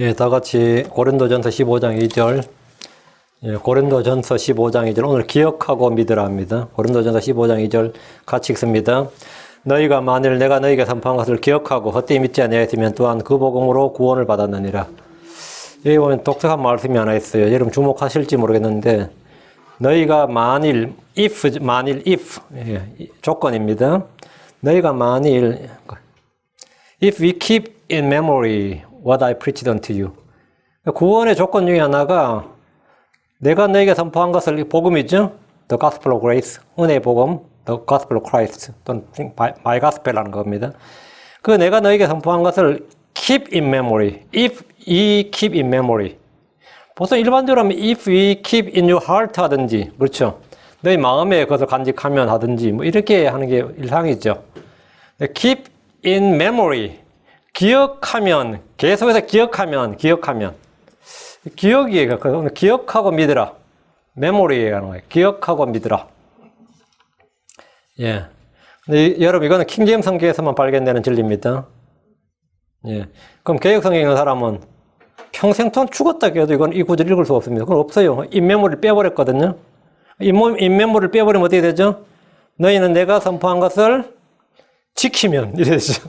예, 다 같이 고린도전서 15장 2절. 예, 고린도전서 15장 2절. 오늘 기억하고 믿으라 합니다. 고린도전서 15장 2절 같이 읽습니다. 너희가 만일 내가 너희에게 선포한 것을 기억하고 헛되이 믿지 아니하였으면 또한 그 복음으로 구원을 받았느니라. 여기 보면 독특한 말씀이 하나 있어요. 여러분 주목하실지 모르겠는데 너희가 만일 if 예, 조건입니다. 너희가 만일 if we keep in memory what I preached unto you. 구원의 조건 중에 하나가 내가 너에게 선포한 것을 복음이죠. The Gospel of Grace, 은혜의 복음, The Gospel of Christ, 또는 My Gospel라는 겁니다. 그 내가 너에게 선포한 것을 keep in memory, if we keep in memory. 보통 일반적으로 하면 if we keep in your heart 하든지, 그렇죠. 너희 마음에 그것을 간직하면 하든지, 뭐 이렇게 하는 게 일상이죠. keep in memory. 기억하면, 계속해서 기억하면. 기억이에요. 기억하고 믿으라. 메모리에 가는 거예요. 기억하고 믿으라. 예. 근데 여러분, 이거는 킹제임스 성경에서만 발견되는 진리입니다. 예. 그럼 개역성경 읽는 사람은 평생 동안 죽었다 해도 이건 이 구절 읽을 수 없습니다. 그건 없어요. 인메모리를 빼버렸거든요. 인메모리를 빼버리면 어떻게 되죠? 너희는 내가 선포한 것을 지키면, 이래 되죠.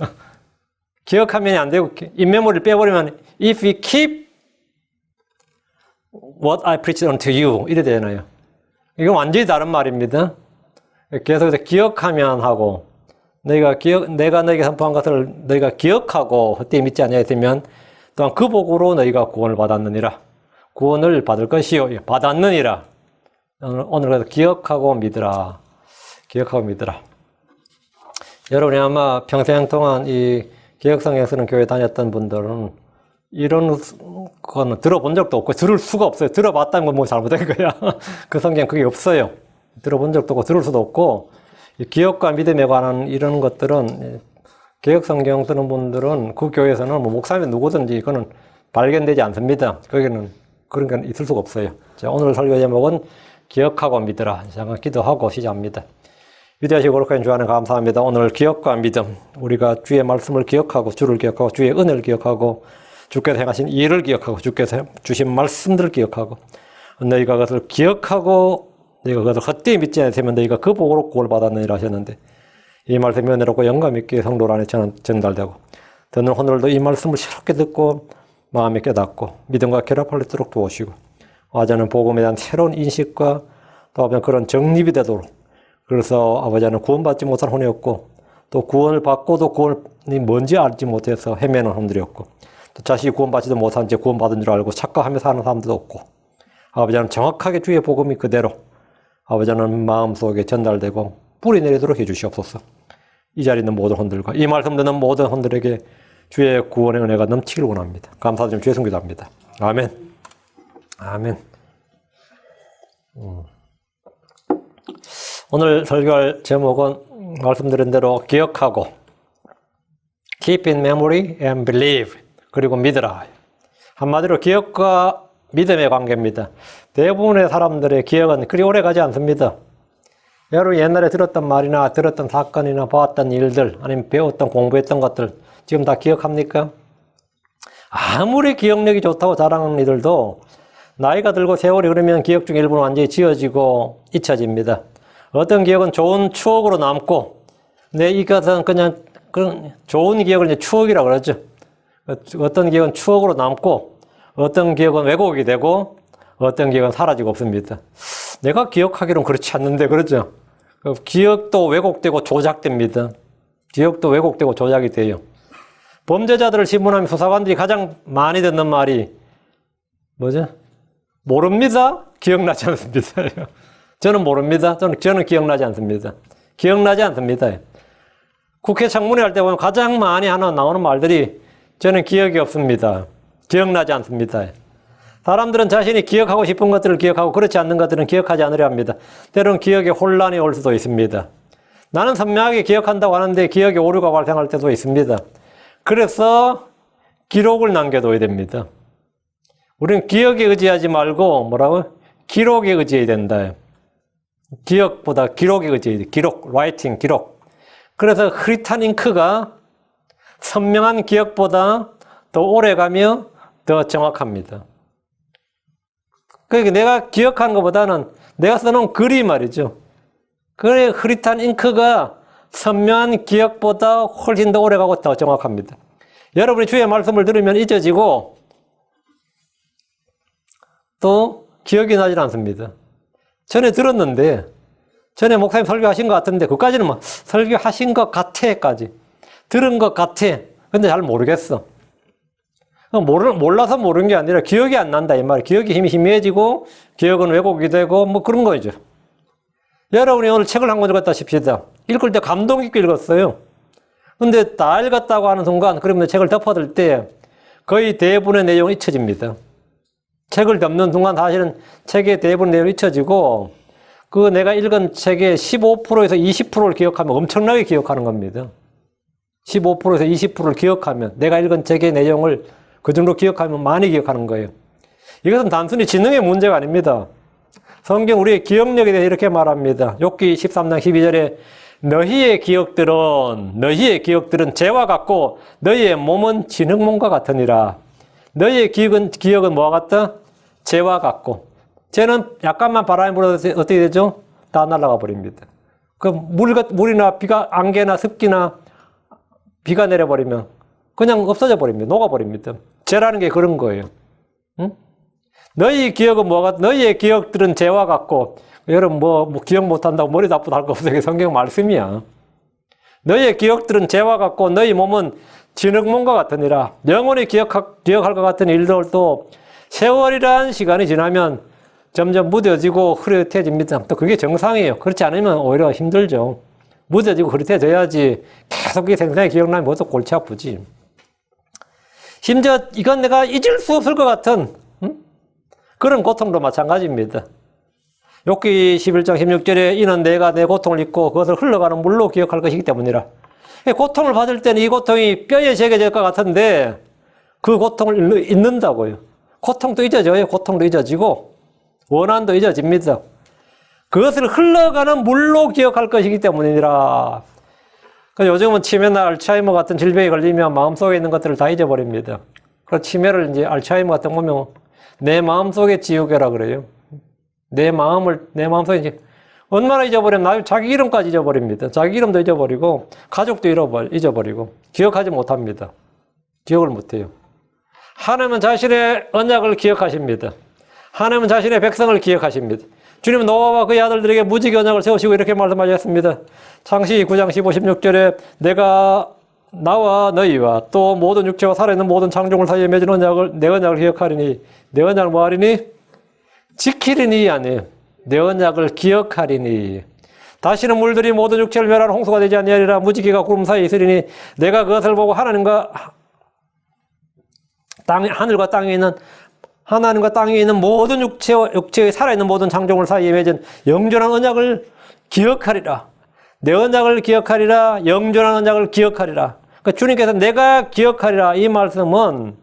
기억하면 안 되고, 인메모리를 빼버리면, if we keep what I preached unto you, 이래 되잖아요. 이건 완전히 다른 말입니다. 계속해서 기억하면 하고, 내가 너에게 선포한 것을 너희가 기억하고, 헛되이 믿지 아니하였으면, 또한 그 복으로 너희가 구원을 받았느니라. 구원을 받을 것이요. 받았느니라. 오늘 그래서 기억하고 믿으라. 기억하고 믿으라. 여러분이 아마 평생 동안 이 개혁성경 쓰는 교회 다녔던 분들은 이런 거는 들어본 적도 없고 들을 수가 없어요. 들어봤다는 건 뭐 잘못된 거야. 그 성경 그게 없어요. 들어본 적도 없고 들을 수도 없고 기억과 믿음에 관한 이런 것들은 개혁성경 쓰는 분들은 그 교회에서는 뭐 목사면 누구든지 이거는 발견되지 않습니다. 거기는 그런 건 있을 수가 없어요. 자, 오늘 설교 제목은 기억하고 믿으라. 잠깐 기도하고 시작합니다. 위대하시고 거룩하신 주 하나님 감사합니다. 오늘 기억과 믿음, 우리가 주의 말씀을 기억하고 주를 기억하고 주의 은혜를 기억하고 주께서 행하신 일을 기억하고 주께서 주신 말씀들을 기억하고 너희가 그것을 기억하고 너희가 그것을 헛되이 믿지 않으면 너희가 그 복으로 구원을 받았느니라 하셨는데 이 말씀이 은혜롭고 영감 있게 성도 안에 전달되고 듣는 오늘도 이 말씀을 새롭게 듣고 마음에 깨닫고 믿음과 결합할 수 있도록 도우시고 아버지는 복음에 대한 새로운 인식과 또 그런 정립이 되도록 그래서 아버지는 구원받지 못한 혼이었고 또 구원을 받고도 구원이 뭔지 알지 못해서 헤매는 사람들이었고 또 자신이 구원받지도 못한 채 구원받은 줄 알고 착각하며 사는 사람들도 없고 아버지는 정확하게 주의 복음이 그대로 아버지는 마음속에 전달되고 뿌리 내리도록 해주시옵소서. 이 자리에 있는 모든 혼들과 이 말씀 듣는 모든 혼들에게 주의 구원의 은혜가 넘치길 원합니다. 감사드리며 주의 성기도합니다. 아멘. 아멘. 오늘 설교할 제목은 말씀드린 대로 기억하고 keep in memory and believe 그리고 믿으라. 한마디로 기억과 믿음의 관계입니다. 대부분의 사람들의 기억은 그리 오래 가지 않습니다. 여러분 옛날에 들었던 말이나 들었던 사건이나 봤던 일들 아니면 배웠던 공부했던 것들 지금 다 기억합니까? 아무리 기억력이 좋다고 자랑하는 이들도 나이가 들고 세월이 흐르면 기억 중 일부는 완전히 지워지고 잊혀집니다. 어떤 기억은 좋은 추억으로 남고, 이것은 그냥 좋은 기억을 이제 추억이라고 그러죠. 어떤 기억은 추억으로 남고, 어떤 기억은 왜곡이 되고, 어떤 기억은 사라지고 없습니다. 내가 기억하기로는 그렇지 않는데, 그러죠. 기억도 왜곡되고 조작됩니다. 기억도 왜곡되고 조작이 돼요. 범죄자들을 신문하면 수사관들이 가장 많이 듣는 말이 뭐죠? 모릅니다. 기억나지 않습니다. 저는 모릅니다. 저는 기억나지 않습니다. 기억나지 않습니다. 국회 청문회 할 때 보면 가장 많이 나오는 말들이 저는 기억이 없습니다. 기억나지 않습니다. 사람들은 자신이 기억하고 싶은 것들을 기억하고 그렇지 않는 것들은 기억하지 않으려 합니다. 때로는 기억에 혼란이 올 수도 있습니다. 나는 선명하게 기억한다고 하는데 기억에 오류가 발생할 때도 있습니다. 그래서 기록을 남겨둬야 됩니다. 우리는 기억에 의지하지 말고 기록에 의지해야 된다. 기억보다 기록에 의지해야 돼. 기록. 그래서 흐릿한 잉크가 선명한 기억보다 더 오래가며 더 정확합니다. 그러니까 내가 기억하는 것보다는 내가 써놓은 글이 말이죠. 그래 흐릿한 잉크가 선명한 기억보다 훨씬 더 오래가고 더 정확합니다. 여러분이 주의 말씀을 들으면 잊어지고 또 기억이 나질 않습니다. 전에 들었는데 전에 목사님 설교하신 것 같은데 그까지는 뭐 설교하신 것 같아까지 들은 것 같아. 근데 잘 모르겠어. 몰라서 모르는 게 아니라 기억이 안 난다 이 말이에요. 기억이 희미해지고 기억은 왜곡이 되고 뭐 그런 거죠. 여러분이 오늘 책을 한 권 읽었다 싶시다. 읽을 때 감동 있게 읽었어요. 근데 다 읽었다고 하는 순간 그러면 책을 덮어둘 때 거의 대부분의 내용이 잊혀집니다. 책을 덮는 순간 사실은 책의 대부분 내용이 잊혀지고 그 내가 읽은 책의 15%에서 20%를 기억하면 엄청나게 기억하는 겁니다. 15%에서 20%를 기억하면 내가 읽은 책의 내용을 그 정도 기억하면 많이 기억하는 거예요. 이것은 단순히 지능의 문제가 아닙니다. 성경 우리의 기억력에 대해 이렇게 말합니다. 욥기 13장 12절에 너희의 기억들은 재와 같고 너희의 몸은 진흙몸과 같으니라. 너희의 기억은 뭐와 같다? 재와 같고. 재는 약간만 바람이 불어서 어떻게 되죠? 다 날아가 버립니다. 그 물이나 비가 안개나 습기나 비가 내려버리면 그냥 없어져 버립니다. 녹아버립니다. 재라는 게 그런 거예요. 응? 너희의 기억들은 재와 같고, 여러분 뭐 기억 못한다고 머리도 아프다 할 거 없어요. 이게 성경 말씀이야. 너희의 기억들은 재와 같고, 너희 몸은 진흙몸과 같으니라. 영원히 기억할 것 같은 일들도 세월이란 시간이 지나면 점점 무뎌지고 흐릿해집니다. 또 그게 정상이에요. 그렇지 않으면 오히려 힘들죠. 무뎌지고 흐릿해져야지 계속 그게 생생하게 기억나면 모두 골치 아프지. 심지어 이건 내가 잊을 수 없을 것 같은 그런 고통도 마찬가지입니다. 욥기 11장 16절에 이는 내가 내 고통을 잊고 그것을 흘러가는 물로 기억할 것이기 때문이라. 고통을 받을 때는 이 고통이 뼈에 새겨질 것 같은데 그 고통을 잊는다고요. 고통도 잊어져요. 고통도 잊어지고 원한도 잊어집니다. 그것을 흘러가는 물로 기억할 것이기 때문이라. 요즘은 치매나 알츠하이머 같은 질병에 걸리면 마음속에 있는 것들을 다 잊어버립니다. 그 치매를 이제 알츠하이머 같은 거 보면 내 마음속의 지우개라 그래요. 내 마음속에 이제 얼마나 잊어버리면 나중에 자기 이름까지 잊어버립니다. 자기 이름도 잊어버리고 가족도 잊어버리고 기억하지 못합니다. 기억을 못해요. 하나님은 자신의 언약을 기억하십니다. 하나님은 자신의 백성을 기억하십니다. 주님은 노아와 그의 아들들에게 무지개 언약을 세우시고 이렇게 말씀하셨습니다. 창세기 9장 15, 16절에 내가 나와 너희와 또 모든 육체와 살아있는 모든 창조물 사이에 맺은 내 언약을 기억하리니 내 언약을 뭐하리니? 지키리니 아니에요. 내 언약을 기억하리니. 다시는 물들이 모든 육체를 멸하는 홍수가 되지 아니하리라. 무지개가 구름 사이에 있으리니 내가 그것을 보고 하나님과 땅에 있는 모든 육체의 살아있는 모든 창조물 사이에 맺은 영존한 언약을 기억하리라. 내 언약을 기억하리라. 영존한 언약을 기억하리라. 그러니까 주님께서 내가 기억하리라. 이 말씀은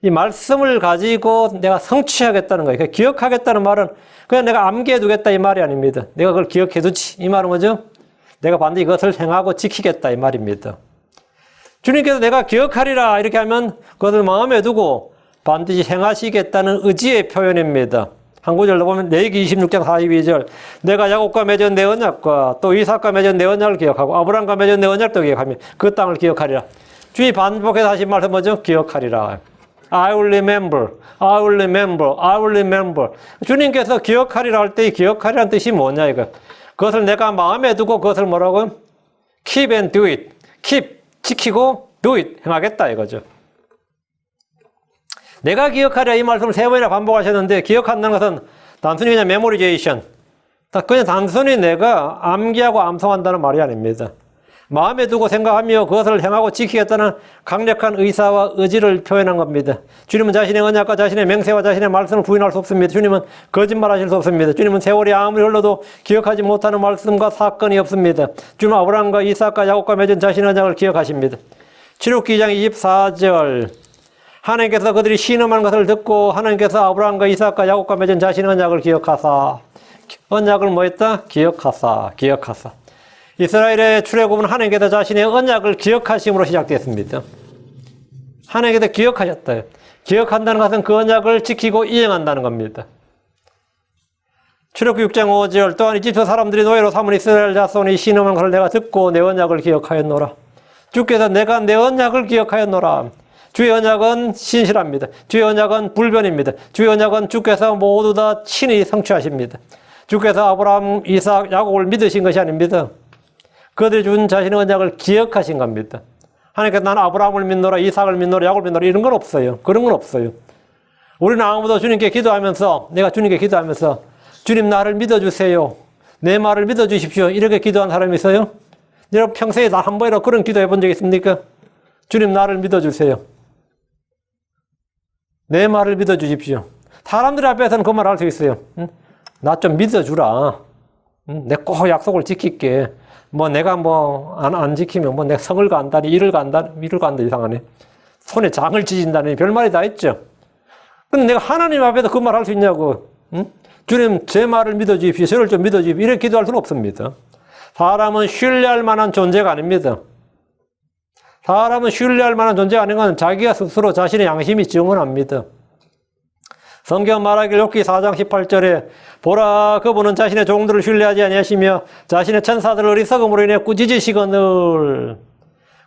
이 말씀을 가지고 내가 성취하겠다는 거예요. 그러니까 기억하겠다는 말은 그냥 내가 암기해 두겠다 이 말이 아닙니다. 내가 그걸 기억해 두지. 이 말은 뭐죠? 내가 반드시 이것을 행하고 지키겠다 이 말입니다. 주님께서 내가 기억하리라 이렇게 하면 그것을 마음에 두고 반드시 행하시겠다는 의지의 표현입니다. 한 구절로 보면 레위기 26장 42절 내가 야곱과 맺은 내 언약과 또 이삭과 맺은 내 언약을 기억하고 아브라함과 맺은 내 언약도 기억하며 그 땅을 기억하리라. 주님 반복해서 하신 말씀 뭐죠? 기억하리라. I will remember, I will remember, I will remember. 주님께서 기억하리라 할 때 이 기억하리라는 뜻이 뭐냐 이거. 그것을 내가 마음에 두고 그것을 뭐라고? Keep and do it. Keep, 지키고 do it, 행하겠다 이거죠. 내가 기억하리라 이 말씀을 3번이나 반복하셨는데 기억한다는 것은 단순히 그냥 메모리제이션. 그냥 단순히 내가 암기하고 암송한다는 말이 아닙니다. 마음에 두고 생각하며 그것을 행하고 지키겠다는 강력한 의사와 의지를 표현한 겁니다. 주님은 자신의 언약과 자신의 맹세와 자신의 말씀을 부인할 수 없습니다. 주님은 거짓말하실 수 없습니다. 주님은 세월이 아무리 흘러도 기억하지 못하는 말씀과 사건이 없습니다. 주님은 아브라함과 이삭과 야곱과 맺은 자신의 언약을 기억하십니다. 출애굽기 2장 24절 하나님께서 그들이 신음하는 것을 듣고 하나님께서 아브라함과 이삭과 야곱과 맺은 자신의 언약을 기억하사. 언약을 뭐 했다? 기억하사. 이스라엘의 출애굽은 하나님께서 자신의 언약을 기억하심으로 시작됐습니다. 하나님께서 기억하셨다. 기억한다는 것은 그 언약을 지키고 이행한다는 겁니다. 출애굽기 6장 5절 또한 이집트 사람들이 노예로 삼은 이스라엘 자손이 신음한 것을 내가 듣고 내 언약을 기억하였노라. 주께서 내가 내 언약을 기억하였노라. 주의 언약은 신실합니다. 주의 언약은 불변입니다. 주의 언약은 주께서 모두 다 친히 성취하십니다. 주께서 아브라함, 이삭, 야곱을 믿으신 것이 아닙니다. 그들이 준 자신의 언약을 기억하신 겁니다. 하나님께서 나는 아브라함을 믿노라, 이삭을 믿노라, 야곱을 믿노라 이런 건 없어요. 그런 건 없어요. 우리는 아무도 주님께 기도하면서 내가 주님께 기도하면서 주님 나를 믿어주세요. 내 말을 믿어주십시오. 이렇게 기도한 사람이 있어요? 여러분 평소에 나 한 번이라도 그런 기도해 본 적 있습니까? 주님 나를 믿어주세요. 내 말을 믿어주십시오. 사람들 앞에서는 그 말 할 수 있어요. 나 좀 믿어주라. 내가 꼭 약속을 지킬게. 뭐 내가 뭐 안 지키면 뭐 내가 성을 간다니 일을 간다 이상하네. 손에 장을 지진다니 별말이 다 있죠. 근데 내가 하나님 앞에서 그 말 할 수 있냐고. 주님 제 말을 믿어주십시오. 저를 좀 믿어주십시오. 이렇게 기도할 수는 없습니다. 사람은 신뢰할 만한 존재가 아닙니다. 사람은 신뢰할 만한 존재가 아닌 건 자기가 스스로 자신의 양심이 증언합니다. 성경 말하길 욥기 4장 18절에 보라 그분은 자신의 종들을 신뢰하지 아니하시며 자신의 천사들을 어리석음으로 인해 꾸짖으시거늘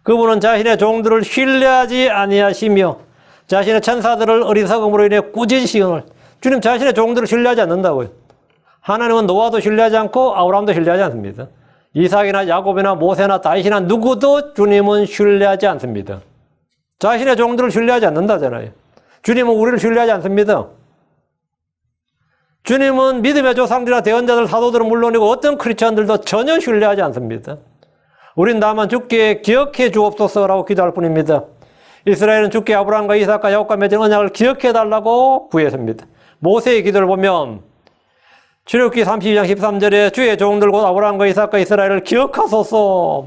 그분은 자신의 종들을 신뢰하지 아니하시며 자신의 천사들을 어리석음으로 인해 꾸짖으시거늘 주님 자신의 종들을 신뢰하지 않는다고요. 하나님은 노아도 신뢰하지 않고 아브라함도 신뢰하지 않습니다. 이삭이나 야곱이나 모세나 다윗이나 누구도 주님은 신뢰하지 않습니다. 자신의 종들을 신뢰하지 않는다잖아요. 주님은 우리를 신뢰하지 않습니다. 주님은 믿음의 조상들이나 대언자들, 사도들은 물론이고 어떤 크리스천들도 전혀 신뢰하지 않습니다. 우린 다만 주께 기억해 주옵소서라고 기도할 뿐입니다. 이스라엘은 주께 아브라함과 이삭과 야곱과 맺은 언약을 기억해 달라고 구했습니다. 모세의 기도를 보면 출애굽기 32장 13절에 주의 종들 곧 아브라함과 이삭과 이스라엘을 기억하소서.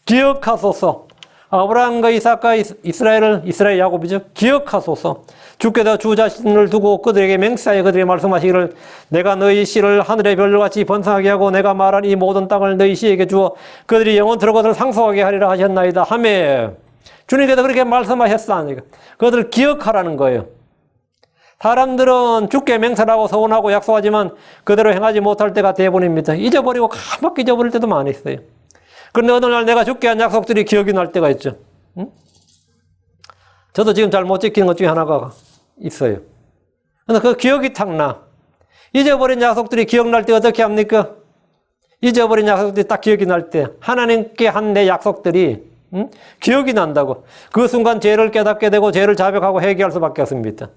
기억하소서. 아브라함과 이삭과 이스라엘 야곱이죠. 기억하소서. 주께서 주 자신을 두고 그들에게 맹세하여 그들에게 말씀하시기를 내가 너희 씨를 하늘의 별같이 번성하게 하고 내가 말한 이 모든 땅을 너희 씨에게 주어 그들이 영원토록 그것을 상속하게 하리라 하셨나이다 하매 주님께서 그렇게 말씀하셨다니까. 그것을 기억하라는 거예요. 사람들은 주께 맹세하고 서원하고 약속하지만 그대로 행하지 못할 때가 대부분입니다. 잊어버리고 까맣게 잊어버릴 때도 많이 있어요. 그런데 어느 날 내가 주께 한 약속들이 기억이 날 때가 있죠. 응? 저도 지금 잘 못 지키는 것 중에 하나가 있어요. 근데 그 기억이 탁 나. 잊어버린 약속들이 기억날 때 어떻게 합니까? 잊어버린 약속들이 딱 기억이 날 때 하나님께 한 내 약속들이 기억이 난다고. 그 순간 죄를 깨닫게 되고 죄를 자백하고 회개할 수밖에 없습니다.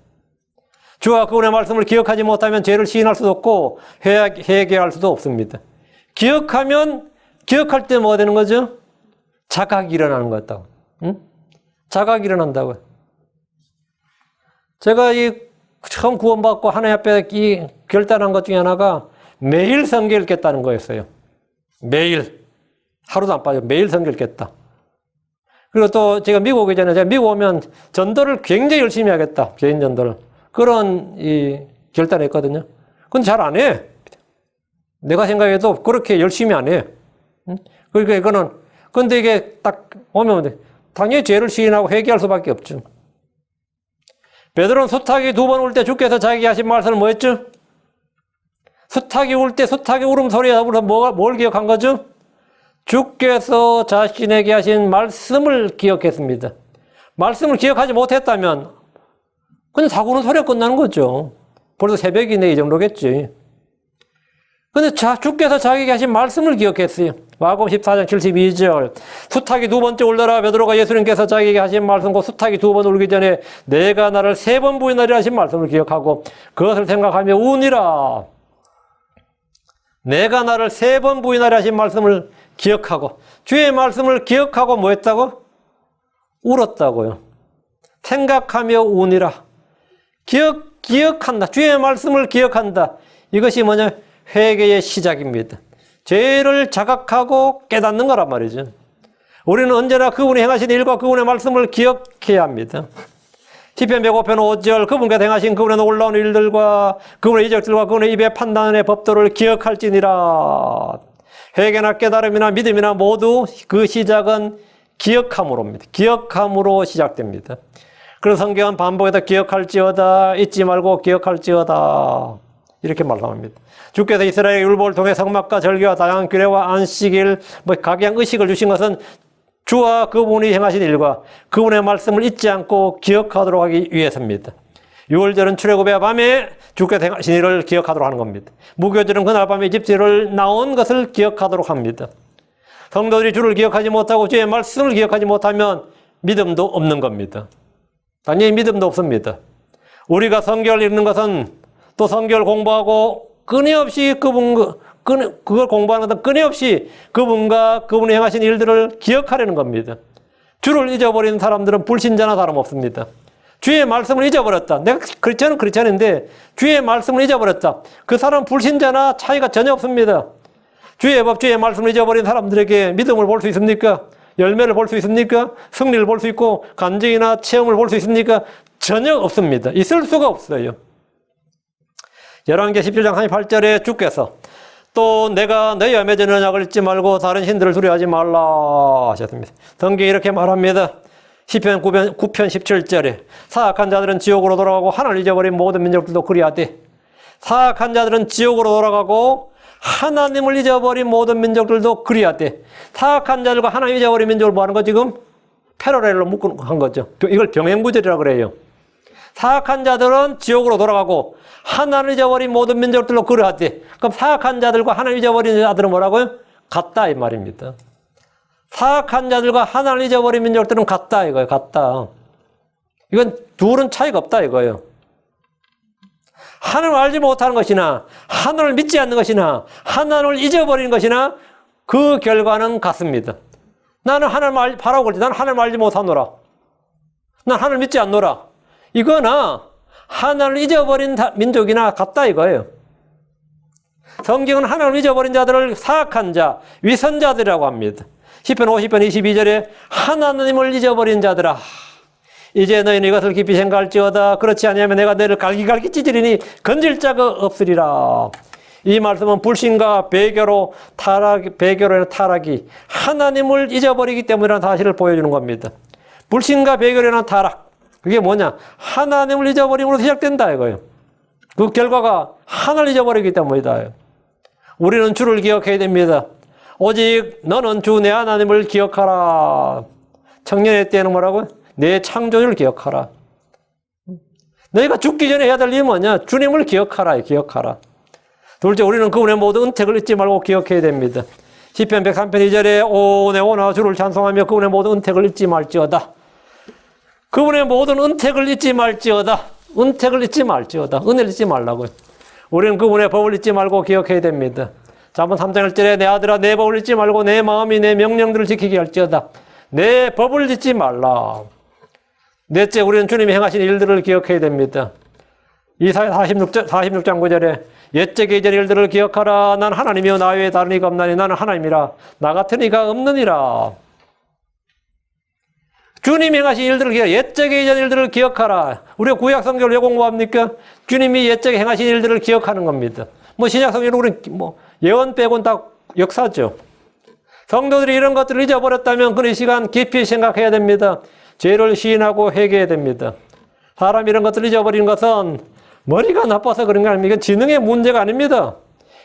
주와 그분의 말씀을 기억하지 못하면 죄를 시인할 수도 없고 회개할 수도 없습니다. 기억할 때 뭐가 되는 거죠? 자각이 일어나는 것 같다고. 자각이 일어난다고요. 제가 처음 구원받고 하나님 앞에 결단한 것 중에 하나가 매일 성경 읽겠다는 거였어요. 매일. 하루도 안 빠져. 매일 성경 읽겠다. 그리고 또 제가 미국 오기 전에 제가 미국 오면 전도를 굉장히 열심히 하겠다. 개인 전도를. 그런 결단을 했거든요. 근데 잘 안 해. 내가 생각해도 그렇게 열심히 안 해. 그러니까 이거는, 근데 이게 딱 오면 당연히 죄를 시인하고 회개할 수밖에 없죠. 베드로는 수탉이 2번 울 때 주께서 자기에게 하신 말씀을 뭐 했죠? 수탉이 울 때 수탉의 울음소리에 더불어서 뭘 기억한 거죠? 주께서 자신에게 하신 말씀을 기억했습니다. 말씀을 기억하지 못했다면 그냥 사고는 소리가 끝나는 거죠. 벌써 새벽이네 이 정도겠지. 근데 주께서 자기에게 하신 말씀을 기억했어요. 마가복음 14장 72절 수탉이 2번째 울더라 베드로가 예수님께서 자기에게 하신 말씀 곧 수탉이 2번 울기 전에 내가 나를 3번 부인하리라 하신 말씀을 기억하고 그것을 생각하며 우니라. 내가 나를 3번 부인하리라 하신 말씀을 기억하고 주의 말씀을 기억하고 뭐 했다고? 울었다고요. 생각하며 우니라. 기억한다. 주의 말씀을 기억한다. 이것이 뭐냐? 회개의 시작입니다. 죄를 자각하고 깨닫는 거란 말이죠. 우리는 언제나 그분이 행하신 일과 그분의 말씀을 기억해야 합니다. 시편 105편 5절 그분께서 행하신 그분의 놀라운 일들과 그분의 이적들과 그분의 입의 판단의 법도를 기억할지니라. 회개나 깨달음이나 믿음이나 모두 그 시작은 기억함으로입니다. 기억함으로 시작됩니다. 그래서 성경은 반복해서 기억할지어다, 잊지 말고 기억할지어다 이렇게 말합니다. 주께서 이스라엘 율법을 통해 성막과 절기와 다양한 규례와 안식일, 각양 의식을 주신 것은 주와 그분이 행하신 일과 그분의 말씀을 잊지 않고 기억하도록 하기 위해서입니다. 유월절은 출애굽의 밤에 주께서 행하신 일을 기억하도록 하는 겁니다. 무교절은 그날 밤에 이집트를 나온 것을 기억하도록 합니다. 성도들이 주를 기억하지 못하고 주의 말씀을 기억하지 못하면 믿음도 없는 겁니다. 당연히 믿음도 없습니다. 우리가 성경을 읽는 것은 또 성경을 공부하고 끊임없이 그걸 공부하는 것은 끊임없이 그분과 그분이 행하신 일들을 기억하려는 겁니다. 주를 잊어버리는 사람들은 불신자나 다름없습니다. 주의 말씀을 잊어버렸다. 내가 크리스천은 크리스천인데 주의 말씀을 잊어버렸다. 그 사람은 불신자나 차이가 전혀 없습니다. 주의 법, 주의 말씀을 잊어버린 사람들에게 믿음을 볼 수 있습니까? 열매를 볼 수 있습니까? 승리를 볼 수 있고 간증이나 체험을 볼 수 있습니까? 전혀 없습니다. 있을 수가 없어요. 열왕기 17장 38절에 주께서 또 내가 너희와 맺은 언약을 잊지 말고 다른 신들을 두려워하지 말라 하셨습니다. 성경이 이렇게 말합니다. 시편 9편 17절에 사악한 자들은 지옥으로 돌아가고 하나님을 잊어버린 모든 민족들도 그리하되, 사악한 자들은 지옥으로 돌아가고 하나님을 잊어버린 모든 민족들도 그리하되, 사악한 자들과 하나님 잊어버린 민족을 뭐 하는 거 지금? 패러렐로 묶은 거죠. 이걸 병행구절이라고 그래요. 사악한 자들은 지옥으로 돌아가고 하나님을 잊어버린 모든 민족들로 그러하되, 그럼 사악한 자들과 하나님을 잊어버린 자들은 뭐라고요? 같다 이 말입니다. 사악한 자들과 하나님을 잊어버린 민족들은 같다 이거예요. 같다. 이건 둘은 차이가 없다 이거예요. 하나님을 알지 못하는 것이나 하나님을 믿지 않는 것이나 하나님을 잊어버리는 것이나 그 결과는 같습니다. 나는 하나님을 바라고 그러지. 나는 하나님을 알지 못하노라. 난 하나님을 믿지 않노라. 이거나 하나님을 잊어버린 민족이나 같다 이거예요. 성경은 하나님을 잊어버린 자들을 사악한 자, 위선자들이라고 합니다. 시편 50편 22절에 하나님을 잊어버린 자들아, 이제 너희는 이것을 깊이 생각할지어다. 그렇지 아니하면 내가 너희를 갈기갈기 찢으리니 건질 자가 없으리라. 이 말씀은 불신과 배교로 인한 타락이 하나님을 잊어버리기 때문이라는 사실을 보여주는 겁니다. 불신과 배교로 인한 타락, 그게 뭐냐? 하나님을 잊어버림으로 시작된다 이거예요. 그 결과가 하나님을 잊어버리기 때문이다. 우리는 주를 기억해야 됩니다. 오직 너는 주 내 하나님을 기억하라. 청년의 때는 뭐라고요? 내 창조주를 기억하라. 너희가 죽기 전에 해야 될 일이 뭐냐? 주님을 기억하라. 기억하라. 둘째, 우리는 그분의 모든 은택을 잊지 말고 기억해야 됩니다. 시편 103편 2절에 오 내 오나 주를 찬송하며 그분의 모든 은택을 잊지 말지어다. 그분의 모든 은택을 잊지 말지어다. 은택을 잊지 말지어다. 은혜를 잊지 말라고요. 우리는 그분의 법을 잊지 말고 기억해야 됩니다. 잠언 3장 1절에 내 아들아 내 법을 잊지 말고 내 마음이 내 명령들을 지키게 할지어다. 내 법을 잊지 말라. 넷째, 우리는 주님이 행하신 일들을 기억해야 됩니다. 이사야 46장 9절에 옛적의 이전 일들을 기억하라. 난 하나님이여 나 외에 다른 이가 없나니 나는 하나님이라. 나 같은 이가 없느니라. 주님이 행하신 일들을 기억하라. 옛적의 이전 일들을 기억하라. 우리가 구약 성경을 왜 공부합니까? 주님이 옛적에 행하신 일들을 기억하는 겁니다. 신약 성경은 우리는 예언 빼고는 다 역사죠. 성도들이 이런 것들을 잊어버렸다면 그 시간 깊이 생각해야 됩니다. 죄를 시인하고 회개해야 됩니다. 사람이 이런 것들을 잊어버리는 것은 머리가 나빠서 그런 게 아닙니다. 이건 지능의 문제가 아닙니다.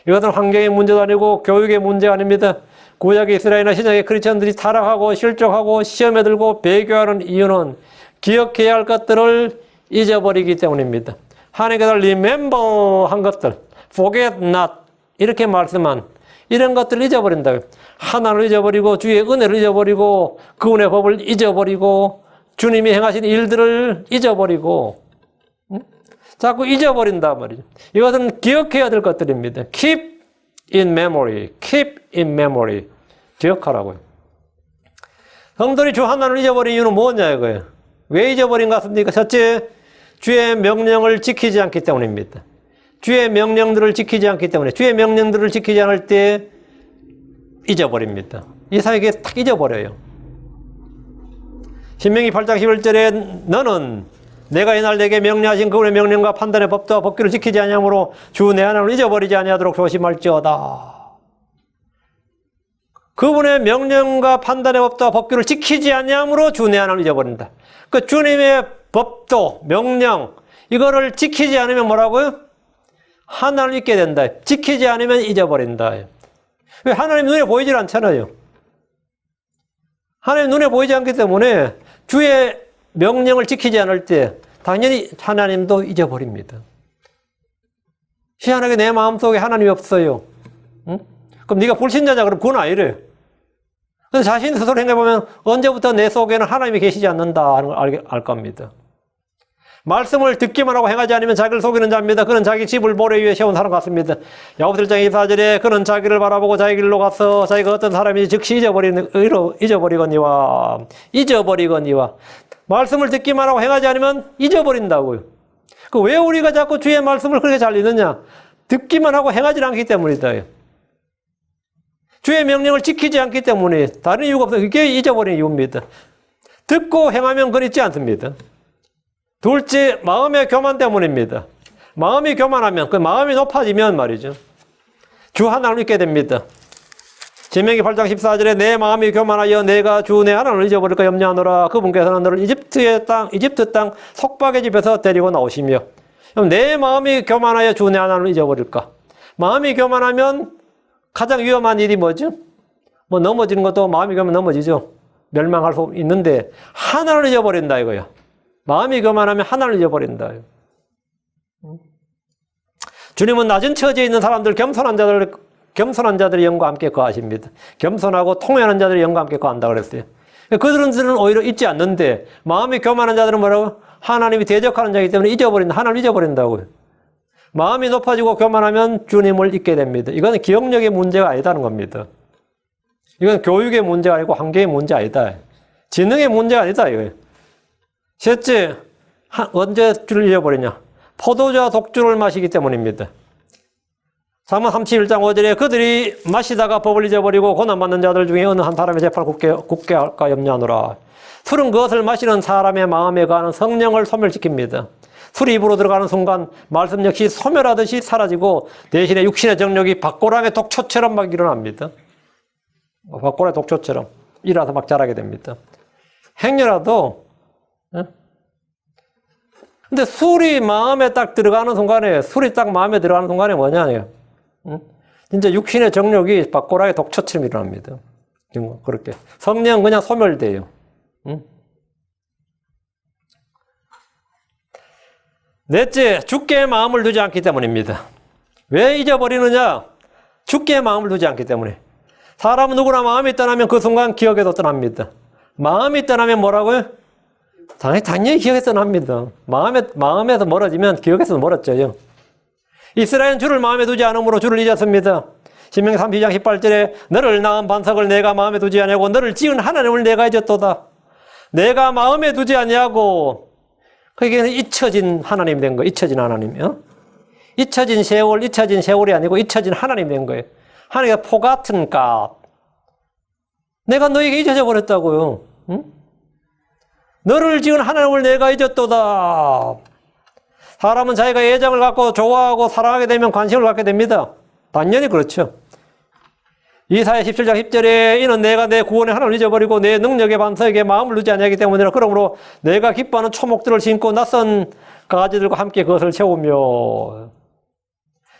이것은 환경의 문제도 아니고 교육의 문제가 아닙니다. 구약의 이스라엘이나 신약의 크리스천들이 타락하고 실족하고 시험에 들고 배교하는 이유는 기억해야 할 것들을 잊어버리기 때문입니다. 하나님께서 remember 한 것들, forget not 이렇게 말씀한 이런 것들을 잊어버린다. 하나님을 잊어버리고 주의 은혜를 잊어버리고 그분의 법을 잊어버리고 주님이 행하신 일들을 잊어버리고 자꾸 잊어버린단 말이죠. 이것은 기억해야 될 것들입니다. Keep in memory. Keep in memory. 기억하라고요. 성도들이 주 하나님을 잊어버린 이유는 뭐냐 이거예요. 왜 잊어버린 것 같습니까? 첫째, 주의 명령을 지키지 않기 때문입니다. 주의 명령들을 지키지 않기 때문에 주의 명령들을 지키지 않을 때 잊어버립니다. 이사에게 탁 잊어버려요. 신명기 8장 11절에 너는 내가 이날 내게 명령하신 그분의 명령과 판단의 법도와 법규를 지키지 아니하므로 주 내 하나님을 잊어버리지 아니하도록 조심할지어다. 그분의 명령과 판단의 법도와 법규를 지키지 아니하므로 주 내 하나님을 잊어버린다. 그 주님의 법도, 명령, 이거를 지키지 않으면 뭐라고요? 하나님을 잊게 된다. 지키지 않으면 잊어버린다. 왜? 하나님 눈에 보이질 않잖아요. 하나님 눈에 보이지 않기 때문에 주의 명령을 지키지 않을 때 당연히 하나님도 잊어버립니다. 희한하게 내 마음속에 하나님이 없어요. 응? 그럼 네가 불신자냐? 그럼 그건 아니래. 근데 자신 스스로 생각해보면 언제부터 내 속에는 하나님이 계시지 않는다 하는 걸 알 겁니다. 말씀을 듣기만 하고 행하지 않으면 자기를 속이는 자입니다. 그는 자기 집을 모래 위에 세운 사람 같습니다. 야고보서 1장 24절에 그는 자기를 바라보고 자기 길로 가서 자기가 어떤 사람인지 즉시 잊어버리거니와 말씀을 듣기만 하고 행하지 않으면 잊어버린다고요. 왜 우리가 자꾸 주의 말씀을 그렇게 잘 읽느냐? 듣기만 하고 행하지 않기 때문이다. 주의 명령을 지키지 않기 때문에 다른 이유가 없어요. 그게 잊어버리는 이유입니다. 듣고 행하면 그건 잊지 않습니다. 둘째, 마음의 교만 때문입니다. 마음이 교만하면, 그 마음이 높아지면 말이죠. 주 하나님을 잊게 됩니다. 신명기 8장 14절에 내 마음이 교만하여 내가 주 내 하나님을 잊어버릴까 염려하노라. 그분께서는 너를 이집트 땅 속박의 집에서 데리고 나오시며. 그럼 내 마음이 교만하여 주 내 하나님을 잊어버릴까? 마음이 교만하면 가장 위험한 일이 뭐죠? 뭐 넘어지는 것도 마음이 교만하면 넘어지죠. 멸망할 수 있는데 하나님을 잊어버린다 이거야. 마음이 교만하면 하나님을 잊어버린다. 주님은 낮은 처지에 있는 사람들, 겸손한 자들의 영과 함께 거하십니다. 겸손하고 통연한 자들의 영과 함께 거한다 그랬어요. 그들은 오히려 잊지 않는데 마음이 교만한 자들은 뭐라고? 하나님이 대적하는 자이기 때문에 잊어버린다. 하나님을 잊어버린다고요. 마음이 높아지고 교만하면 주님을 잊게 됩니다. 이건 기억력의 문제가 아니다는 겁니다. 이건 교육의 문제가 아니고 환경의 문제 아니다. 지능의 문제가 아니다 이거예요. 셋째, 언제 주를 잊어버리냐? 포도주와 독주를 마시기 때문입니다. 사문 31장 5절에 그들이 마시다가 법을 잊어버리고 고난받는 자들 중에 어느 한 사람의 재판을 굳게 할까 염려하노라. 술은 그것을 마시는 사람의 마음에 가는 성령을 소멸시킵니다. 술이 입으로 들어가는 순간 말씀 역시 소멸하듯이 사라지고 대신에 육신의 정욕이 박고랑의 독초처럼 막 일어납니다. 박고랑의 독초처럼 일어나서 막 자라게 됩니다. 행여라도 근데 술이 마음에 딱 들어가는 순간에 뭐냐? 진짜 육신의 정욕이 박고라의 독초처럼 일어납니다. 그렇게. 성령 그냥 소멸돼요. 넷째, 주께 마음을 두지 않기 때문입니다. 왜 잊어버리느냐? 주께 마음을 두지 않기 때문에. 사람은 누구나 마음이 떠나면 그 순간 기억에도 떠납니다. 마음이 떠나면 뭐라고요? 당연히 기억에서 떠납니다. 마음에서 멀어지면 기억에서 멀어져요. 이스라엘은 주를 마음에 두지 않으므로 주를 잊었습니다. 신명기 32장 18절에 너를 낳은 반석을 내가 마음에 두지 아니하고 너를 지은 하나님을 내가 잊었도다. 내가 마음에 두지 아니하고 그게 잊혀진 하나님이 된 거예요. 잊혀진 하나님이요. 잊혀진 세월이 아니고 잊혀진 하나님이 된 거예요. 하나님의 포 같은 것. 내가 너에게 잊어져 버렸다고요. 응? 너를 지은 하나님을 내가 잊었도다. 사람은 자기가 애정을 갖고 좋아하고 사랑하게 되면 관심을 갖게 됩니다. 당연히 그렇죠. 이사야 17장 10절에 이는 내가 내 구원의 하나님을 잊어버리고 내 능력의 반석에게 마음을 두지 아니하기 때문이라. 그러므로 내가 기뻐하는 초목들을 심고 낯선 가지들과 함께 그것을 채우며.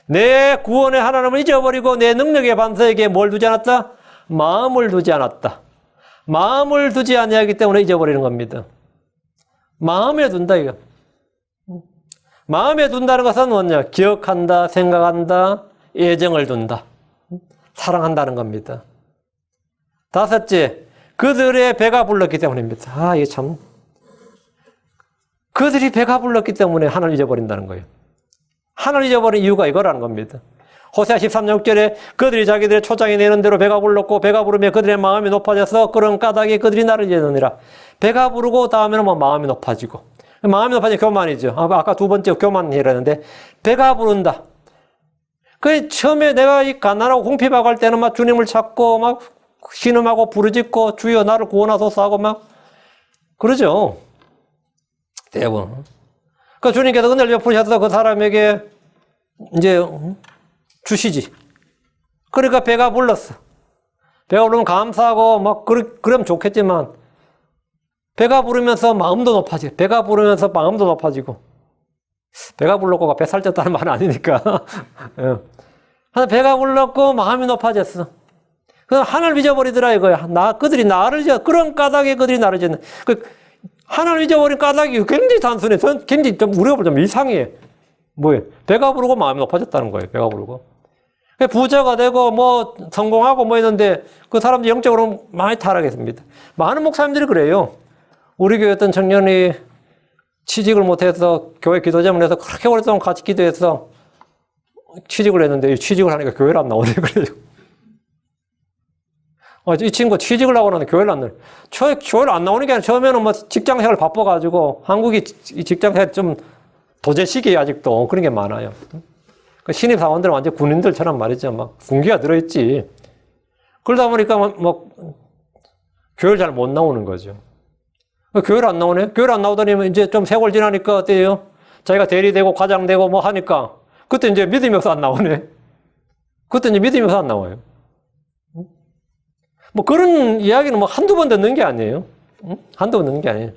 내 구원의 하나님을 잊어버리고 내 능력의 반석에게 뭘 두지 않았다? 마음을 두지 않았다. 마음을 두지 아니하기 때문에 잊어버리는 겁니다. 마음에 둔다 이거. 마음에 둔다는 것은 뭐냐? 기억한다, 생각한다, 애정을 둔다. 사랑한다는 겁니다. 다섯째, 그들의 배가 불렀기 때문입니다. 이게 참. 그들이 배가 불렀기 때문에 하나님을 잊어버린다는 거예요. 하나님을 잊어버린 이유가 이거라는 겁니다. 호세아 13장 6절에 그들이 자기들의 초장이 내는 대로 배가 불렀고 배가 부르며 그들의 마음이 높아져서 그런 까닭에 그들이 나를 잊었느니라. 배가 부르고 다음에는 마음이 높아지고. 마음이 높아지면 교만이죠. 아까 두 번째 교만이라는데 배가 부른다. 그 처음에 내가 이 가난하고 궁핍하고 할 때는 막 주님을 찾고 막 신음하고 부르짖고 주여 나를 구원하소서 하고 막 그러죠. 대부분. 그 주님께서 은혜를 베푸셔서 그 사람에게 이제 주시지. 그러니까 배가 불렀어. 배가 부르면 감사하고 막 그러면 좋겠지만 배가 부르면서 마음도 높아지고, 배가 부르면서 마음도 높아지고, 배가 불렀고가 배 살쪘다는 말은 아니니까. 배가 불렀고 마음이 높아졌어. 그럼 하늘 잊어버리더라 이거야. 그들이 나를 그런 까닭에 그들이 나를 짓는. 하늘 잊어버린 까닭이 굉장히 단순해. 굉장히 좀 우리가 보자면 이상해. 뭐예요? 배가 부르고 마음이 높아졌다는 거예요. 배가 부르고. 부자가 되고 뭐 성공하고 뭐 했는데 그 사람들이 영적으로 많이 타락했습니다. 많은 목사님들이 그래요. 우리 교회 어떤 청년이 취직을 못해서 교회 기도자문 해서 그렇게 오랫동안 같이 기도해서 취직을 했는데 취직을 하니까 교회를 안 나오네 그래요. 이 친구 취직을 하고 나서 교회를 안 나와요. 교회를 안 나오는 게 아니라 처음에는 뭐 직장 생활 바빠가지고 한국이 직장 생활 좀 도제식이에요 아직도. 그런 게 많아요. 신입 사원들은 완전 군인들처럼 말이죠. 막 군기가 들어있지. 그러다 보니까 뭐 교회를 잘 못 나오는 거죠. 교회를 안 나오네? 교회를 안 나오더니 이제 좀 세월 지나니까 어때요? 자기가 대리되고 과장되고 뭐 하니까 그때 이제 믿음이 없어 안 나오네. 그때 이제 믿음이 없어 안 나와요. 뭐 그런 이야기는 뭐 한두 번 듣는 게 아니에요. 한두 번 듣는 게 아니에요.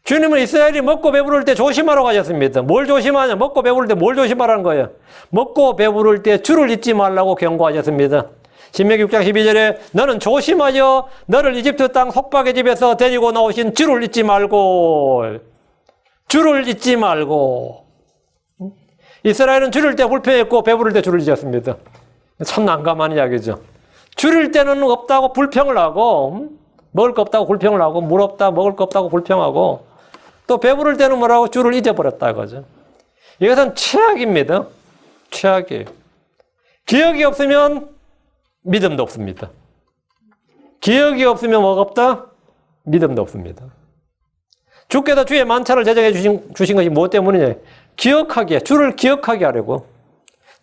주님은 이스라엘이 먹고 배부를 때 조심하라고 하셨습니다. 뭘 조심하냐? 먹고 배부를 때 뭘 조심하라는 거예요? 먹고 배부를 때 줄을 잇지 말라고 경고하셨습니다. 신명기 6장 12절에 너는 조심하여 너를 이집트 땅 속박의 집에서 데리고 나오신 줄을 잇지 말고 이스라엘은 줄일 때 불평했고 배부를 때 줄을 잇었습니다. 참 난감한 이야기죠. 줄일 때는 없다고 불평을 하고 먹을 거 없다고 불평을 하고 물 없다 먹을 거 없다고 불평하고 또 배부를 때는 뭐라고 줄을 잊어버렸다 이거죠. 이것은 최악입니다. 최악이에요. 기억이 없으면 믿음도 없습니다. 기억이 없으면 뭐가 없다? 믿음도 없습니다. 주께서 주의 만찬을 제정해 주신 것이 무엇 때문이냐? 줄을 기억하게 하려고.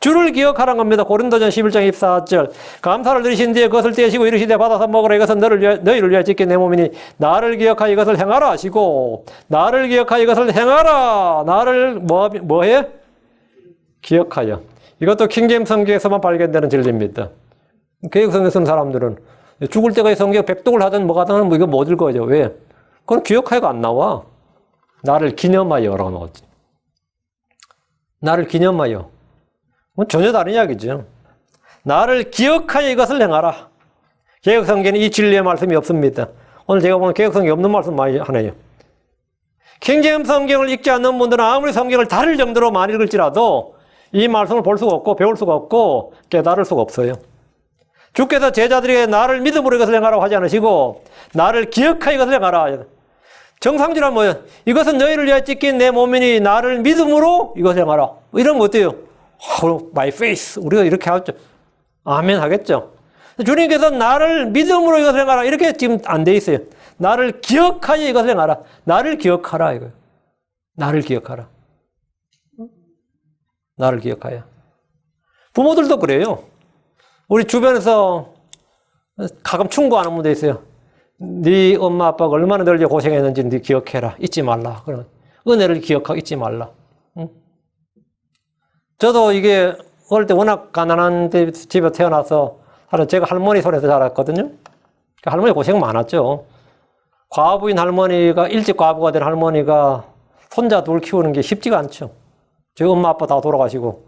줄을 기억하라는 겁니다. 고린도전 11장 24절. 감사를 드리신 뒤에 그것을 떼시고 이르시되 받아서 먹으라. 이것은 너희를 위하여 지킨 내 몸이니 나를 기억하여 이것을 행하라 하시고 나를 기억하여 이것을 행하라. 나를 뭐해? 기억하여. 이것도 킹제임스 성경에서만 발견되는 진리입니다. 개혁성경 쓰는 사람들은 죽을 때까지 성경 백독을 하든 뭐가 하든 뭐 이거 못 읽어요. 왜? 그건 기억하여가 안 나와. 나를 기념하여라고 나왔지. 나를 기념하여. 전혀 다른 이야기죠. 나를 기억하여 이것을 행하라. 개혁성경에 이 진리의 말씀이 없습니다. 오늘 제가 보면 개혁성경이 없는 말씀 많이 하네요. 킹제임스 성경을 읽지 않는 분들은 아무리 성경을 다를 정도로 많이 읽을지라도 이 말씀을 볼 수가 없고 배울 수가 없고 깨달을 수가 없어요. 주께서 제자들에게 나를 믿음으로 이것을 행하라고 하지 않으시고 나를 기억하여 이것을 행하라. 정상적으로 뭐예요? 이것은 너희를 위하여 찢긴 내 몸이니 나를 믿음으로 이것을 행하라. 이러면 어때요? My faith. 우리가 이렇게 하죠. 아멘 하겠죠. 주님께서 나를 믿음으로 이것을 행하라. 이렇게 지금 안 돼 있어요. 나를 기억하여 이것을 행하라. 나를 기억하라 이거예요. 나를 기억하라. 나를 기억하여. 부모들도 그래요. 우리 주변에서 가끔 충고하는 분도 있어요. 네 엄마 아빠가 얼마나 널 위해 고생했는지 네 기억해라. 잊지 말라. 그런 은혜를 기억하고 잊지 말라. 응? 저도 이게 어릴 때 워낙 가난한 집에 태어나서 제가 할머니 손에서 자랐거든요. 할머니 고생 많았죠. 과부인 할머니가 일찍 과부가 된 할머니가 손자 둘 키우는 게 쉽지가 않죠. 저희 엄마 아빠 다 돌아가시고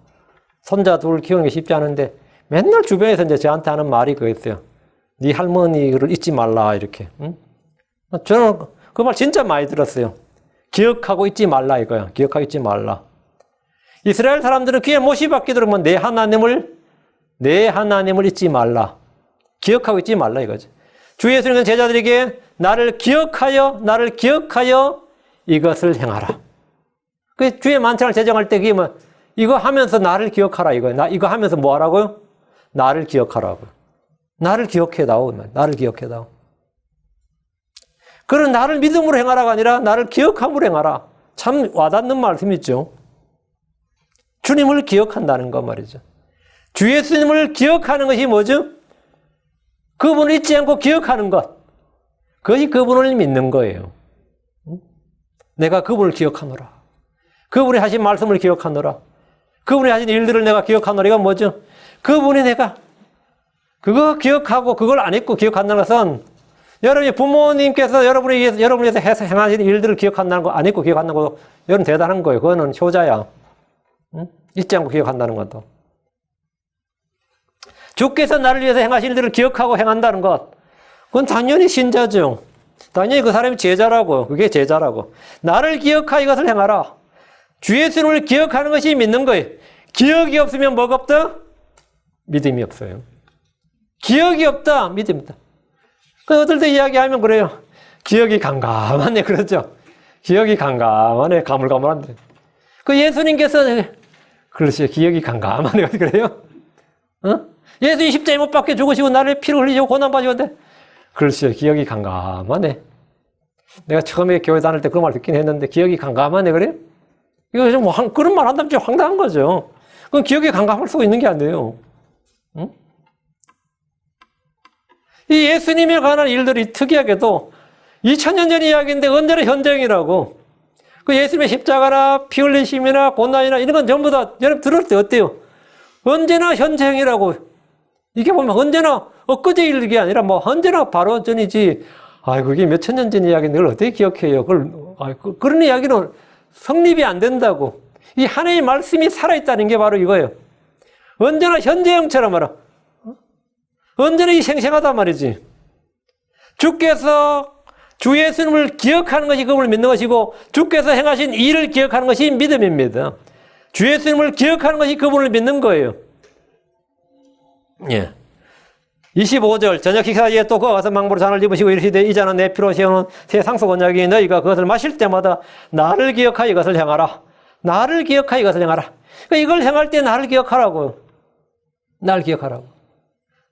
손자 둘 키우는 게 쉽지 않은데 맨날 주변에서 이제 저한테 하는 말이 그거였어요. 네 할머니를 잊지 말라 이렇게. 응? 저는 그 말 진짜 많이 들었어요. 기억하고 잊지 말라 이거야. 기억하고 잊지 말라. 이스라엘 사람들은 귀에 못이 박게 들으면 내 하나님을 잊지 말라. 기억하고 잊지 말라 이거죠. 주 예수님은 제자들에게 나를 기억하여 이것을 행하라. 그 주의 만찬을 제정할 때 그게 뭐 이거 하면서 나를 기억하라 이거예요. 이거 하면서 뭐 하라고요? 나를 기억하라고. 나를 기억해다오. 나를 기억해다오. 그런 나를 믿음으로 행하라가 아니라 나를 기억함으로 행하라. 참 와닿는 말씀이죠. 주님을 기억한다는 것 말이죠. 주 예수님을 기억하는 것이 뭐죠? 그분을 잊지 않고 기억하는 것. 그것이 그분을 믿는 거예요. 내가 그분을 기억하노라. 그분이 하신 말씀을 기억하노라. 그분이 하신 일들을 내가 기억하노라. 이건 뭐죠? 그분이 내가 그거 기억하고 그걸 안 잊고 기억한다는 것은 여러분이 부모님께서 여러분을 위해서 행하신 일들을 기억한다는 거, 안 잊고 기억한다는 거, 여러분 대단한 거예요. 그거는 효자야. 응? 잊지 않고 기억한다는 것도. 주께서 나를 위해서 행하신 일들을 기억하고 행한다는 것. 그건 당연히 신자죠. 당연히 그 사람이 제자라고. 그게 제자라고. 나를 기억하여 이것을 행하라. 주 예수님을 기억하는 것이 믿는 거예요. 기억이 없으면 뭐가 없다? 믿음이 없어요. 기억이 없다. 믿음이 없다. 그 어떨 때 이야기하면 그래요. 기억이 감감하네. 그러죠. 기억이 감감하네. 가물가물한데. 그 예수님께서 그러세요. 기억이 감감하네. 어떻게 그래요? 어? 예수님 십자가에 못 박혀 죽으시고 나를 피를 흘리시고 고난받으셨는데 그러세요. 기억이 감감하네. 내가 처음에 교회 다닐 때 그런 말 듣긴 했는데 기억이 감감하네. 그래요? 이거 좀 그런 말 한다면 좀 황당한 거죠. 그건 기억이 감감할 수가 있는 게 아니에요. 응? 이 예수님에 관한 일들이 특이하게도 2000년 전 이야기인데 언제나 현장이라고. 그 예수님의 십자가나 피 흘리심이나 고난이나 이런 건 전부 다 여러분 들을 때 어때요? 언제나 현장이라고. 이게 보면 언제나 엊그제 일이 아니라 뭐 언제나 바로 전이지. 아, 그게 몇천 년 전 이야기인데 그걸 어떻게 기억해요? 그런 이야기는 성립이 안 된다고. 이 하나님의 말씀이 살아있다는 게 바로 이거예요. 언제나 현재형처럼 말아. 언제나 이 생생하단 말이지. 주께서 주 예수님을 기억하는 것이 그분을 믿는 것이고 주께서 행하신 일을 기억하는 것이 믿음입니다. 주 예수님을 기억하는 것이 그분을 믿는 거예요. 예. 25절 저녁 식사에 또 그와 가서 망보로 잔을 입으시고 이르시되 이 잔은 내 피로 세우는 새 상속 언약이니 너희가 그것을 마실 때마다 나를 기억하여 이것을 행하라. 나를 기억하여 이것을 행하라. 그러니까 이걸 행할 때 나를 기억하라고. 나를 기억하라고.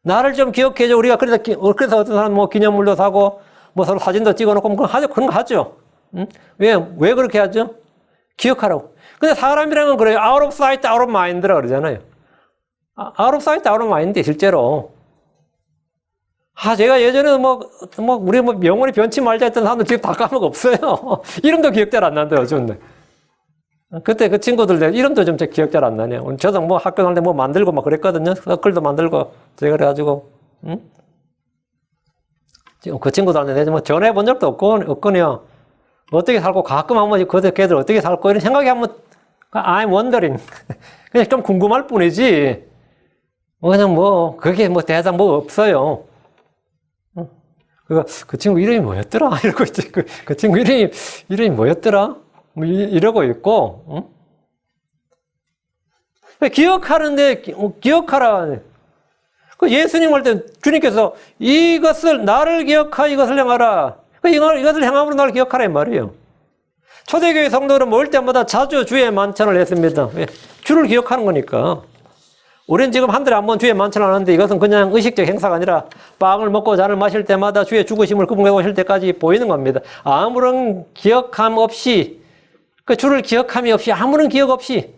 나를 좀 기억해줘. 우리가 그래서 어떤 사람 뭐 기념물도 사고 뭐 서로 사진도 찍어놓고 그런 거 하죠. 응? 왜 그렇게 하죠? 기억하라고. 근데 사람이라는 건 그래요. out of sight, out of mind라 그러잖아요. out of sight, out of mind 실제로. 제가 예전에 우리 영원히 변치 말자 했던 사람들 지금 다 까먹어 없어요. 이름도 기억 잘 안 난다, 요즘은. 그때 그 친구들 이름도 좀 기억 잘 안 나네요. 저도 학교 다닐 때 만들고 그랬거든요. 서클도 만들고, 제가 그래가지고, 응? 지금 그 친구들한테 내가 전화해 본 적도 없거든요. 어떻게 살고 가끔 한 번씩 걔들 어떻게 살고 이런 생각이 한번, I'm wondering. 그냥 좀 궁금할 뿐이지. 그냥 그게 대상 없어요. 그 친구 이름이 뭐였더라? 이러고 있지. 그 친구 이름이 뭐였더라? 이러고 있고, 응? 기억하는데, 기억하라. 그 예수님 할 때 주님께서 나를 기억하여 이것을 행하라. 이것을 행함으로 나를 기억하라. 이 말이에요. 초대교회 성도들은 모일 때마다 자주 주의 만찬을 했습니다. 왜? 주를 기억하는 거니까. 우리는 지금 한 달에 한 번 주의 만찬을 하는데 이것은 그냥 의식적 행사가 아니라 빵을 먹고 잔을 마실 때마다 주의 죽으심을 그분에 오실 때까지 보이는 겁니다. 아무런 기억함 없이, 그 주를 기억함이 없이, 아무런 기억 없이,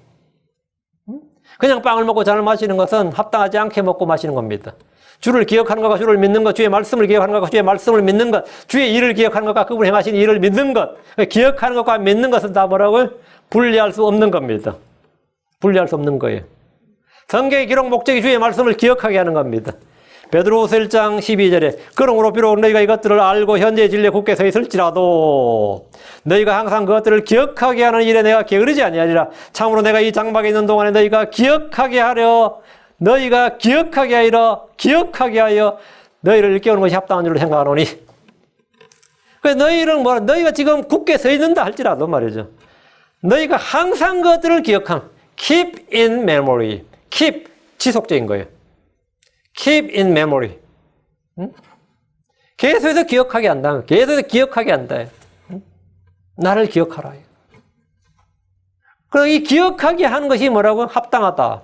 그냥 빵을 먹고 잔을 마시는 것은 합당하지 않게 먹고 마시는 겁니다. 주를 기억하는 것과 주를 믿는 것, 주의 말씀을 기억하는 것과 주의 말씀을 믿는 것, 주의 일을 기억하는 것과 그분이 행하신 일을 믿는 것, 기억하는 것과 믿는 것은 다 뭐라고요? 분리할 수 없는 겁니다. 분리할 수 없는 거예요. 성경의 기록 목적이 주의 말씀을 기억하게 하는 겁니다. 베드로후서 1장 12절에 그러므로 비록 너희가 이것들을 알고 현재의 진리에 굳게 서 있을지라도 너희가 항상 그것들을 기억하게 하는 일에 내가 게으르지 아니하리라. 참으로 내가 이 장막에 있는 동안에 너희가 기억하게 하여 너희를 일깨우는 것이 합당한 줄로 생각하노니. 너희가 지금 굳게 서 있는다 할지라도 말이죠. 너희가 항상 그것들을 기억함. Keep in memory. Keep, 지속적인 거예요. Keep in memory. 응? 계속해서 기억하게 한다. 계속해서 기억하게 한다. 응? 나를 기억하라. 그리고 이 기억하게 하는 것이 뭐라고? 합당하다.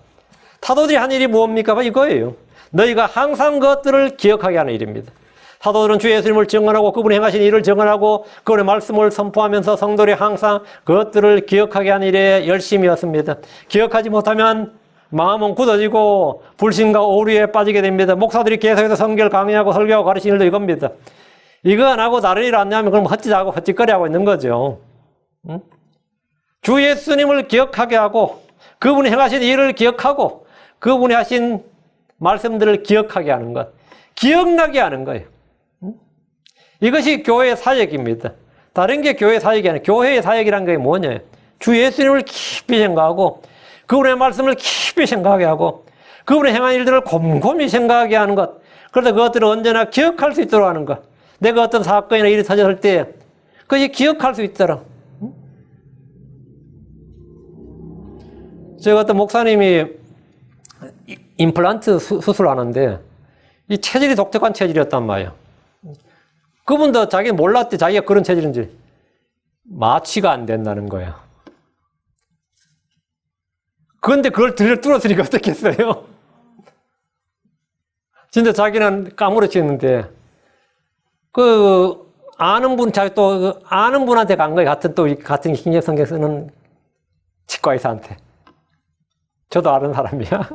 사도들이 한 일이 뭡니까? 이거예요. 너희가 항상 그것들을 기억하게 하는 일입니다. 사도들은 주 예수님을 증언하고 그분이 행하신 일을 증언하고 그분의 말씀을 선포하면서 성도들이 항상 그것들을 기억하게 하는 일에 열심이었습니다. 기억하지 못하면 마음은 굳어지고 불신과 오류에 빠지게 됩니다. 목사들이 계속해서 성경을 강의하고 설교하고 가르치는 일도 이겁니다. 이거 안 하고 다른 일 안 하면 그럼 헛짓하고 헛짓거리하고 있는 거죠. 응? 주 예수님을 기억하게 하고 그분이 행하신 일을 기억하고 그분이 하신 말씀들을 기억하게 하는 것. 기억나게 하는 거예요. 응? 이것이 교회의 사역입니다. 다른 게 교회의 사역이 아니라 교회의 사역이란 게 뭐냐? 주 예수님을 깊이 생각하고 그분의 말씀을 깊이 생각하게 하고 그분의 행한 일들을 곰곰이 생각하게 하는 것. 그래서 그것들을 언제나 기억할 수 있도록 하는 것. 내가 어떤 사건이나 일이 터졌을 때 그것이 기억할 수 있도록. 제가 어떤 목사님이 임플란트 수술하는데 이 체질이 독특한 체질이었단 말이에요. 그분도 자기 몰랐대. 자기가 그런 체질인지. 마취가 안 된다는 거예요. 그런데 그걸 뚫었으니까 어떻겠어요? 진짜 자기는 까무러치는데 아는 분한테 간 거예요. 같은 신경성경 쓰는 치과 의사한테. 저도 아는 사람이야.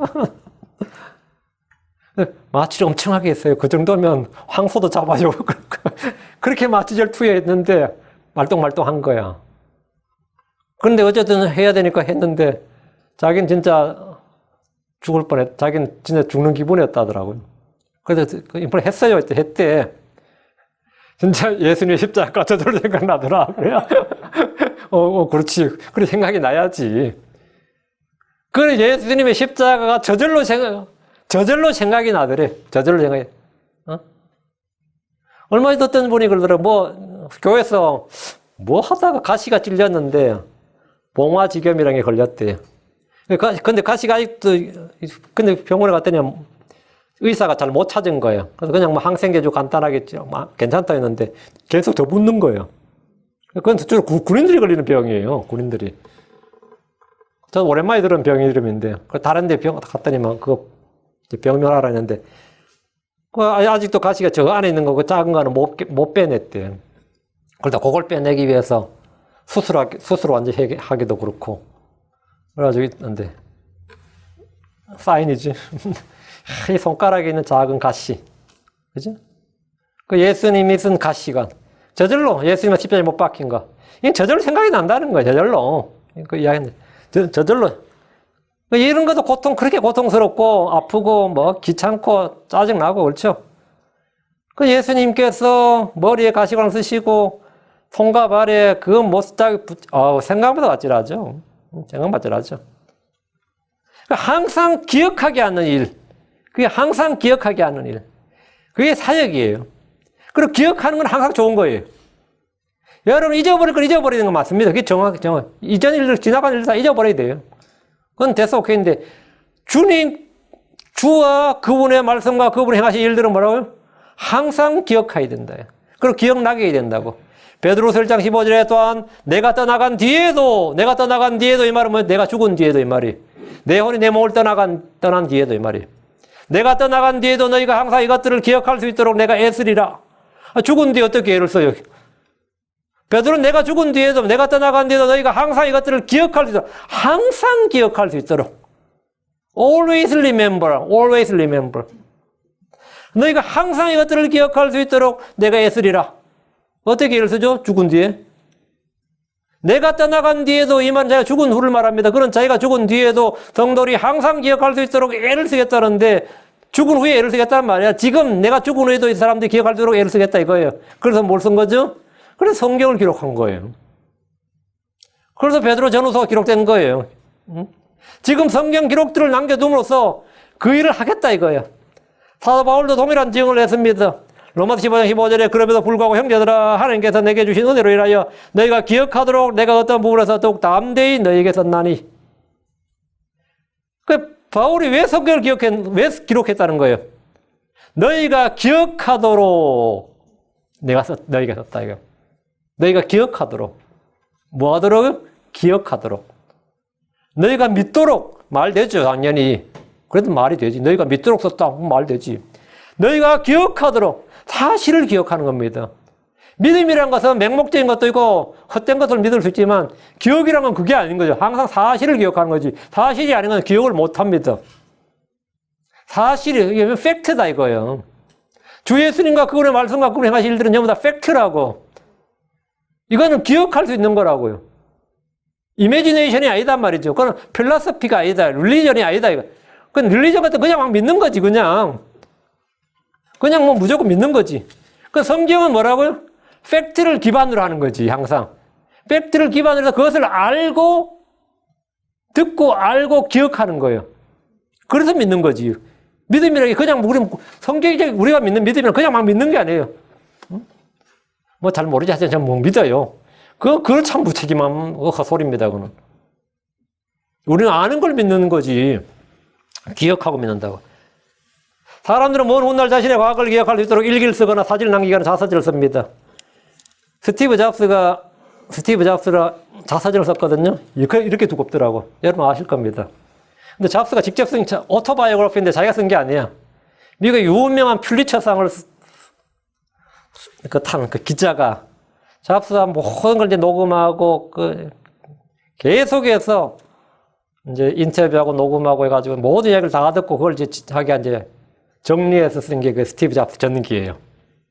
마취를 엄청 하게 했어요. 그 정도면 황소도 잡아줘. 그렇게 마취제를 투여했는데 말똥말똥한 거야. 그런데 어쨌든 해야 되니까 했는데 자기는 진짜 죽을 뻔했. 자기는 진짜 죽는 기분이었다더라고요. 그래서 그 인플레 했어요. 했대. 진짜 예수님의 십자가 저절로 생각나더라. 그래요. 그렇지. 그래 생각이 나야지. 그래 예수님의 십자가가 저절로 생각이 나더래. 저절로 생각이. 얼마 전에 어떤 분이 그러더라. 교회에서 하다가 가시가 찔렸는데 봉화지겸이라는 게 걸렸대. 근데 가시가 아직도, 근데 병원에 갔더니 의사가 잘 못 찾은 거예요. 그래서 그냥 항생제주 간단하게 괜찮다 했는데 계속 더 붓는 거예요. 그건 주로 군인들이 걸리는 병이에요. 군인들이. 저는 오랜만에 들은 병 이름인데, 다른 데 병 갔더니만 그거 병명하라 했는데, 아직도 가시가 저 안에 있는 거, 그 작은 거는 못 빼냈대. 그러다 그걸 빼내기 위해서 수술 완전 하기도 그렇고. 그래가지고 있는데, 사인이지. 이 손가락에 있는 작은 가시. 그죠? 그 예수님이 쓴 가시관. 저절로 예수님의 십자가에 못 박힌 거. 이게 저절로 생각이 난다는 거예요. 저절로. 그 이야기인데. 저절로. 이런 것도 그렇게 고통스럽고, 아프고, 귀찮고, 짜증나고, 그렇죠? 그 예수님께서 머리에 가시관을 쓰시고, 손과 발에 그건 생각보다 아찔하죠. 생각보다 아찔하죠. 항상 기억하게 하는 일. 그게 항상 기억하게 하는 일. 그게 사역이에요. 그리고 기억하는 건 항상 좋은 거예요. 여러분 잊어버릴 걸 잊어버리는 건 맞습니다. 그게 정확. 이전 일들, 지나간 일들 다 잊어버려야 돼요. 그건 됐어, 오케이인데, 주와 그분의 말씀과 그분이 행하신 일들은 뭐라고요? 항상 기억해야 된다. 그리고 기억나게 해야 된다고. 베드로서 1장 15절에 또한 내가 떠나간 뒤에도 이 말은 뭐예요? 내가 죽은 뒤에도 이 말이. 내 혼이 내 몸을 떠난 뒤에도 이 말이. 내가 떠나간 뒤에도 너희가 항상 이것들을 기억할 수 있도록 내가 애쓰리라. 죽은 뒤에 어떻게 애를 써요? 베드로는 내가 죽은 뒤에도 내가 떠나간 뒤에도 너희가 항상 이것들을 기억할 수 있도록 항상 기억할 수 있도록 always remember 너희가 항상 이것들을 기억할 수 있도록 내가 애쓰리라. 어떻게 애를 쓰죠? 죽은 뒤에. 내가 떠나간 뒤에도 이 말 자기가 죽은 후를 말합니다. 그런 자기가 죽은 뒤에도 성도들이 항상 기억할 수 있도록 애를 쓰겠다는데 죽은 후에 애를 쓰겠다는 말이야. 지금 내가 죽은 후에도 이 사람들이 기억할 수 있도록 애를 쓰겠다 이거예요. 그래서 뭘 쓴 거죠? 그래서 성경을 기록한 거예요. 그래서 베드로 전후서가 기록된 거예요. 지금 성경 기록들을 남겨둠으로써 그 일을 하겠다 이거예요. 사도 바울도 동일한 증언을 했습니다. 로마서 15장 15절에 그럼에도 불구하고 형제들아 하나님께서 내게 주신 은혜로 인하여 너희가 기억하도록 내가 어떤 부분에서 더욱 담대히 너희에게 썼나니. 그 바울이 왜 성경을 왜 기록했다는 거예요? 너희가 기억하도록 너희가 썼다 이거. 너희가 기억하도록. 뭐 하도록? 기억하도록. 너희가 믿도록 말 되죠, 당연히. 그래도 말이 되지. 너희가 믿도록 썼다 하면 말 되지. 너희가 기억하도록 사실을 기억하는 겁니다. 믿음이란 것은 맹목적인 것도 있고 헛된 것을 믿을 수 있지만 기억이란 건 그게 아닌 거죠. 항상 사실을 기억하는 거지. 사실이 아닌 건 기억을 못 합니다. 사실이, 이게 팩트다 이거예요. 주 예수님과 그분의 말씀과 그분의 행하신 일들은 전부 다 팩트라고. 이거는 기억할 수 있는 거라고요. 이미지네이션이 아니단 말이죠. 그건 필로소피가 아니다. 릴리전이 아니다. 이거. 그건 릴리전 같은 거 그냥 막 믿는 거지, 그냥. 그냥 무조건 믿는 거지. 그 성경은 뭐라고요? 팩트를 기반으로 하는 거지, 항상. 팩트를 기반으로 해서 그것을 알고, 듣고, 알고, 기억하는 거예요. 그래서 믿는 거지. 믿음이라는 게 그냥, 성경이 우리가 믿는 믿음이란 그냥 막 믿는 게 아니에요. 뭐 잘 모르지 하지만 저는 뭐 믿어요. 그걸 참 무책임한 헛소리입니다, 그거는. 우리는 아는 걸 믿는 거지. 기억하고 믿는다고. 사람들은 먼 훗날 자신의 과거를 기억할 수 있도록 일기를 쓰거나 사진을 남기거나 자서전을 씁니다. 스티브 잡스가 자서전을 썼거든요. 이렇게 두껍더라고. 여러분 아실 겁니다. 근데 잡스가 직접 쓴 오토바이오그래피인데 자기가 쓴 게 아니야. 미국의 유명한 퓰리처상을 탄 그 기자가 잡스가 모든 걸 이제 녹음하고 계속해서 이제 인터뷰하고 녹음하고 해가지고 모든 이야기를 다 듣고 그걸 이제 자기가 이제 정리해서 쓴 게 그 스티브 잡스 전기예요.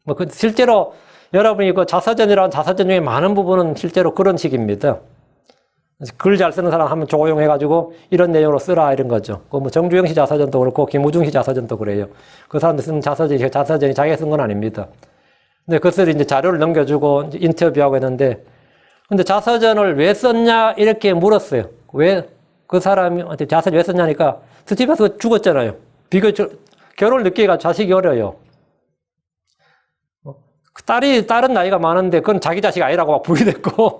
뭐 실제로 여러분이 그 자서전이라는 자서전 중에 많은 부분은 실제로 그런 식입니다. 글 잘 쓰는 사람 한번 조용해가지고 이런 내용으로 쓰라 이런 거죠. 그 뭐 정주영 씨 자서전도 그렇고 김우중 씨 자서전도 그래요. 그 사람들 쓰는 자서전이 자기가 쓴 건 아닙니다. 근데 그것을 이제 자료를 넘겨주고 이제 인터뷰하고 했는데, 근데 자서전을 왜 썼냐 이렇게 물었어요. 왜 그 사람한테 자서전 왜 썼냐니까 스티브 잡스가 죽었잖아요. 결혼을 늦게 해가지고 자식이 어려요. 다른 나이가 많은데 그건 자기 자식 아니라고 막 부인했고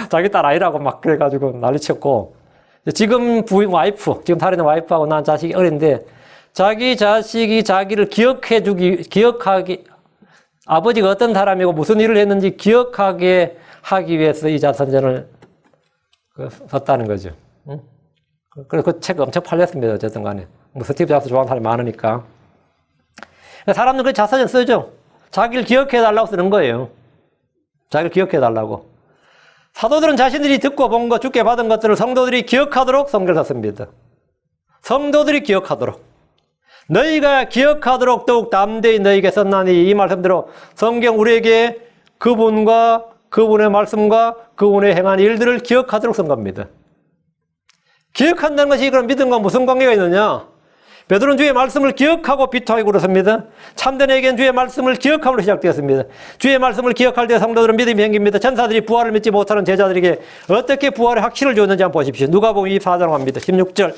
자기 딸 아니라고 막 그래가지고 난리쳤고, 지금 지금 살아있는 와이프하고 난 자식이 어린데 자기 자식이 자기를 기억하기, 아버지가 어떤 사람이고 무슨 일을 했는지 기억하게 하기 위해서 이 자서전을 썼다는 거죠. 그래서 그 책 엄청 팔렸습니다. 어쨌든 간에. 뭐 스티브 잡스 좋아하는 사람이 많으니까. 사람들은 그 자서전 쓰죠. 자기를 기억해달라고 쓰는 거예요. 자기를 기억해달라고. 사도들은 자신들이 듣고 본 것, 주께 받은 것들을 성도들이 기억하도록 성경을 썼습니다. 성도들이 기억하도록. 너희가 기억하도록 더욱 담대히 너희에게 썼나니, 이 말씀대로 성경 우리에게 그분과 그분의 말씀과 그분의 행한 일들을 기억하도록 쓴 겁니다. 기억한다는 것이 그런 믿음과 무슨 관계가 있느냐? 베드로는 주의 말씀을 기억하고 비토하고 그렇습니다. 참된에게는 주의 말씀을 기억함으로 시작되었습니다. 주의 말씀을 기억할 때 성도들은 믿음이 생깁니다. 천사들이 부활을 믿지 못하는 제자들에게 어떻게 부활의 확신을 줬는지 한번 보십시오. 누가복음 24장 갑니다. 16절.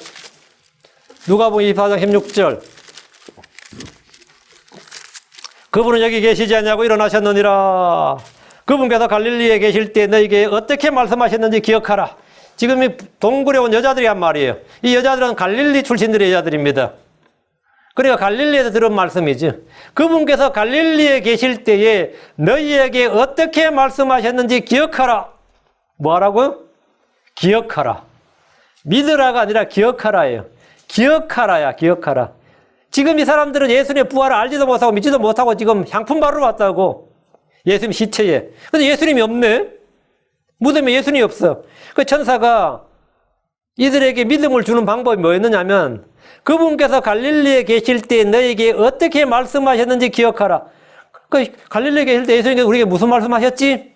누가복음 24장 16절. 그분은 여기 계시지 않냐고 일어나셨느니라. 그분께서 갈릴리에 계실 때 너희에게 어떻게 말씀하셨는지 기억하라. 지금 이 동굴에 온 여자들이 한 말이에요. 이 여자들은 갈릴리 출신들의 여자들입니다. 그러니까 갈릴리에서 들은 말씀이죠. 그분께서 갈릴리에 계실 때에 너희에게 어떻게 말씀하셨는지 기억하라. 뭐 하라고요? 기억하라. 믿으라가 아니라 기억하라예요. 기억하라야, 기억하라. 지금 이 사람들은 예수님의 부활을 알지도 못하고 믿지도 못하고 지금 향품 바르러 왔다고. 예수님 시체에. 근데 예수님이 없네? 무덤에 예수님이 없어. 그 천사가 이들에게 믿음을 주는 방법이 뭐였느냐면, 그분께서 갈릴리에 계실 때 너에게 어떻게 말씀하셨는지 기억하라. 그 갈릴리에 계실 때 예수님께서 우리에게 무슨 말씀하셨지?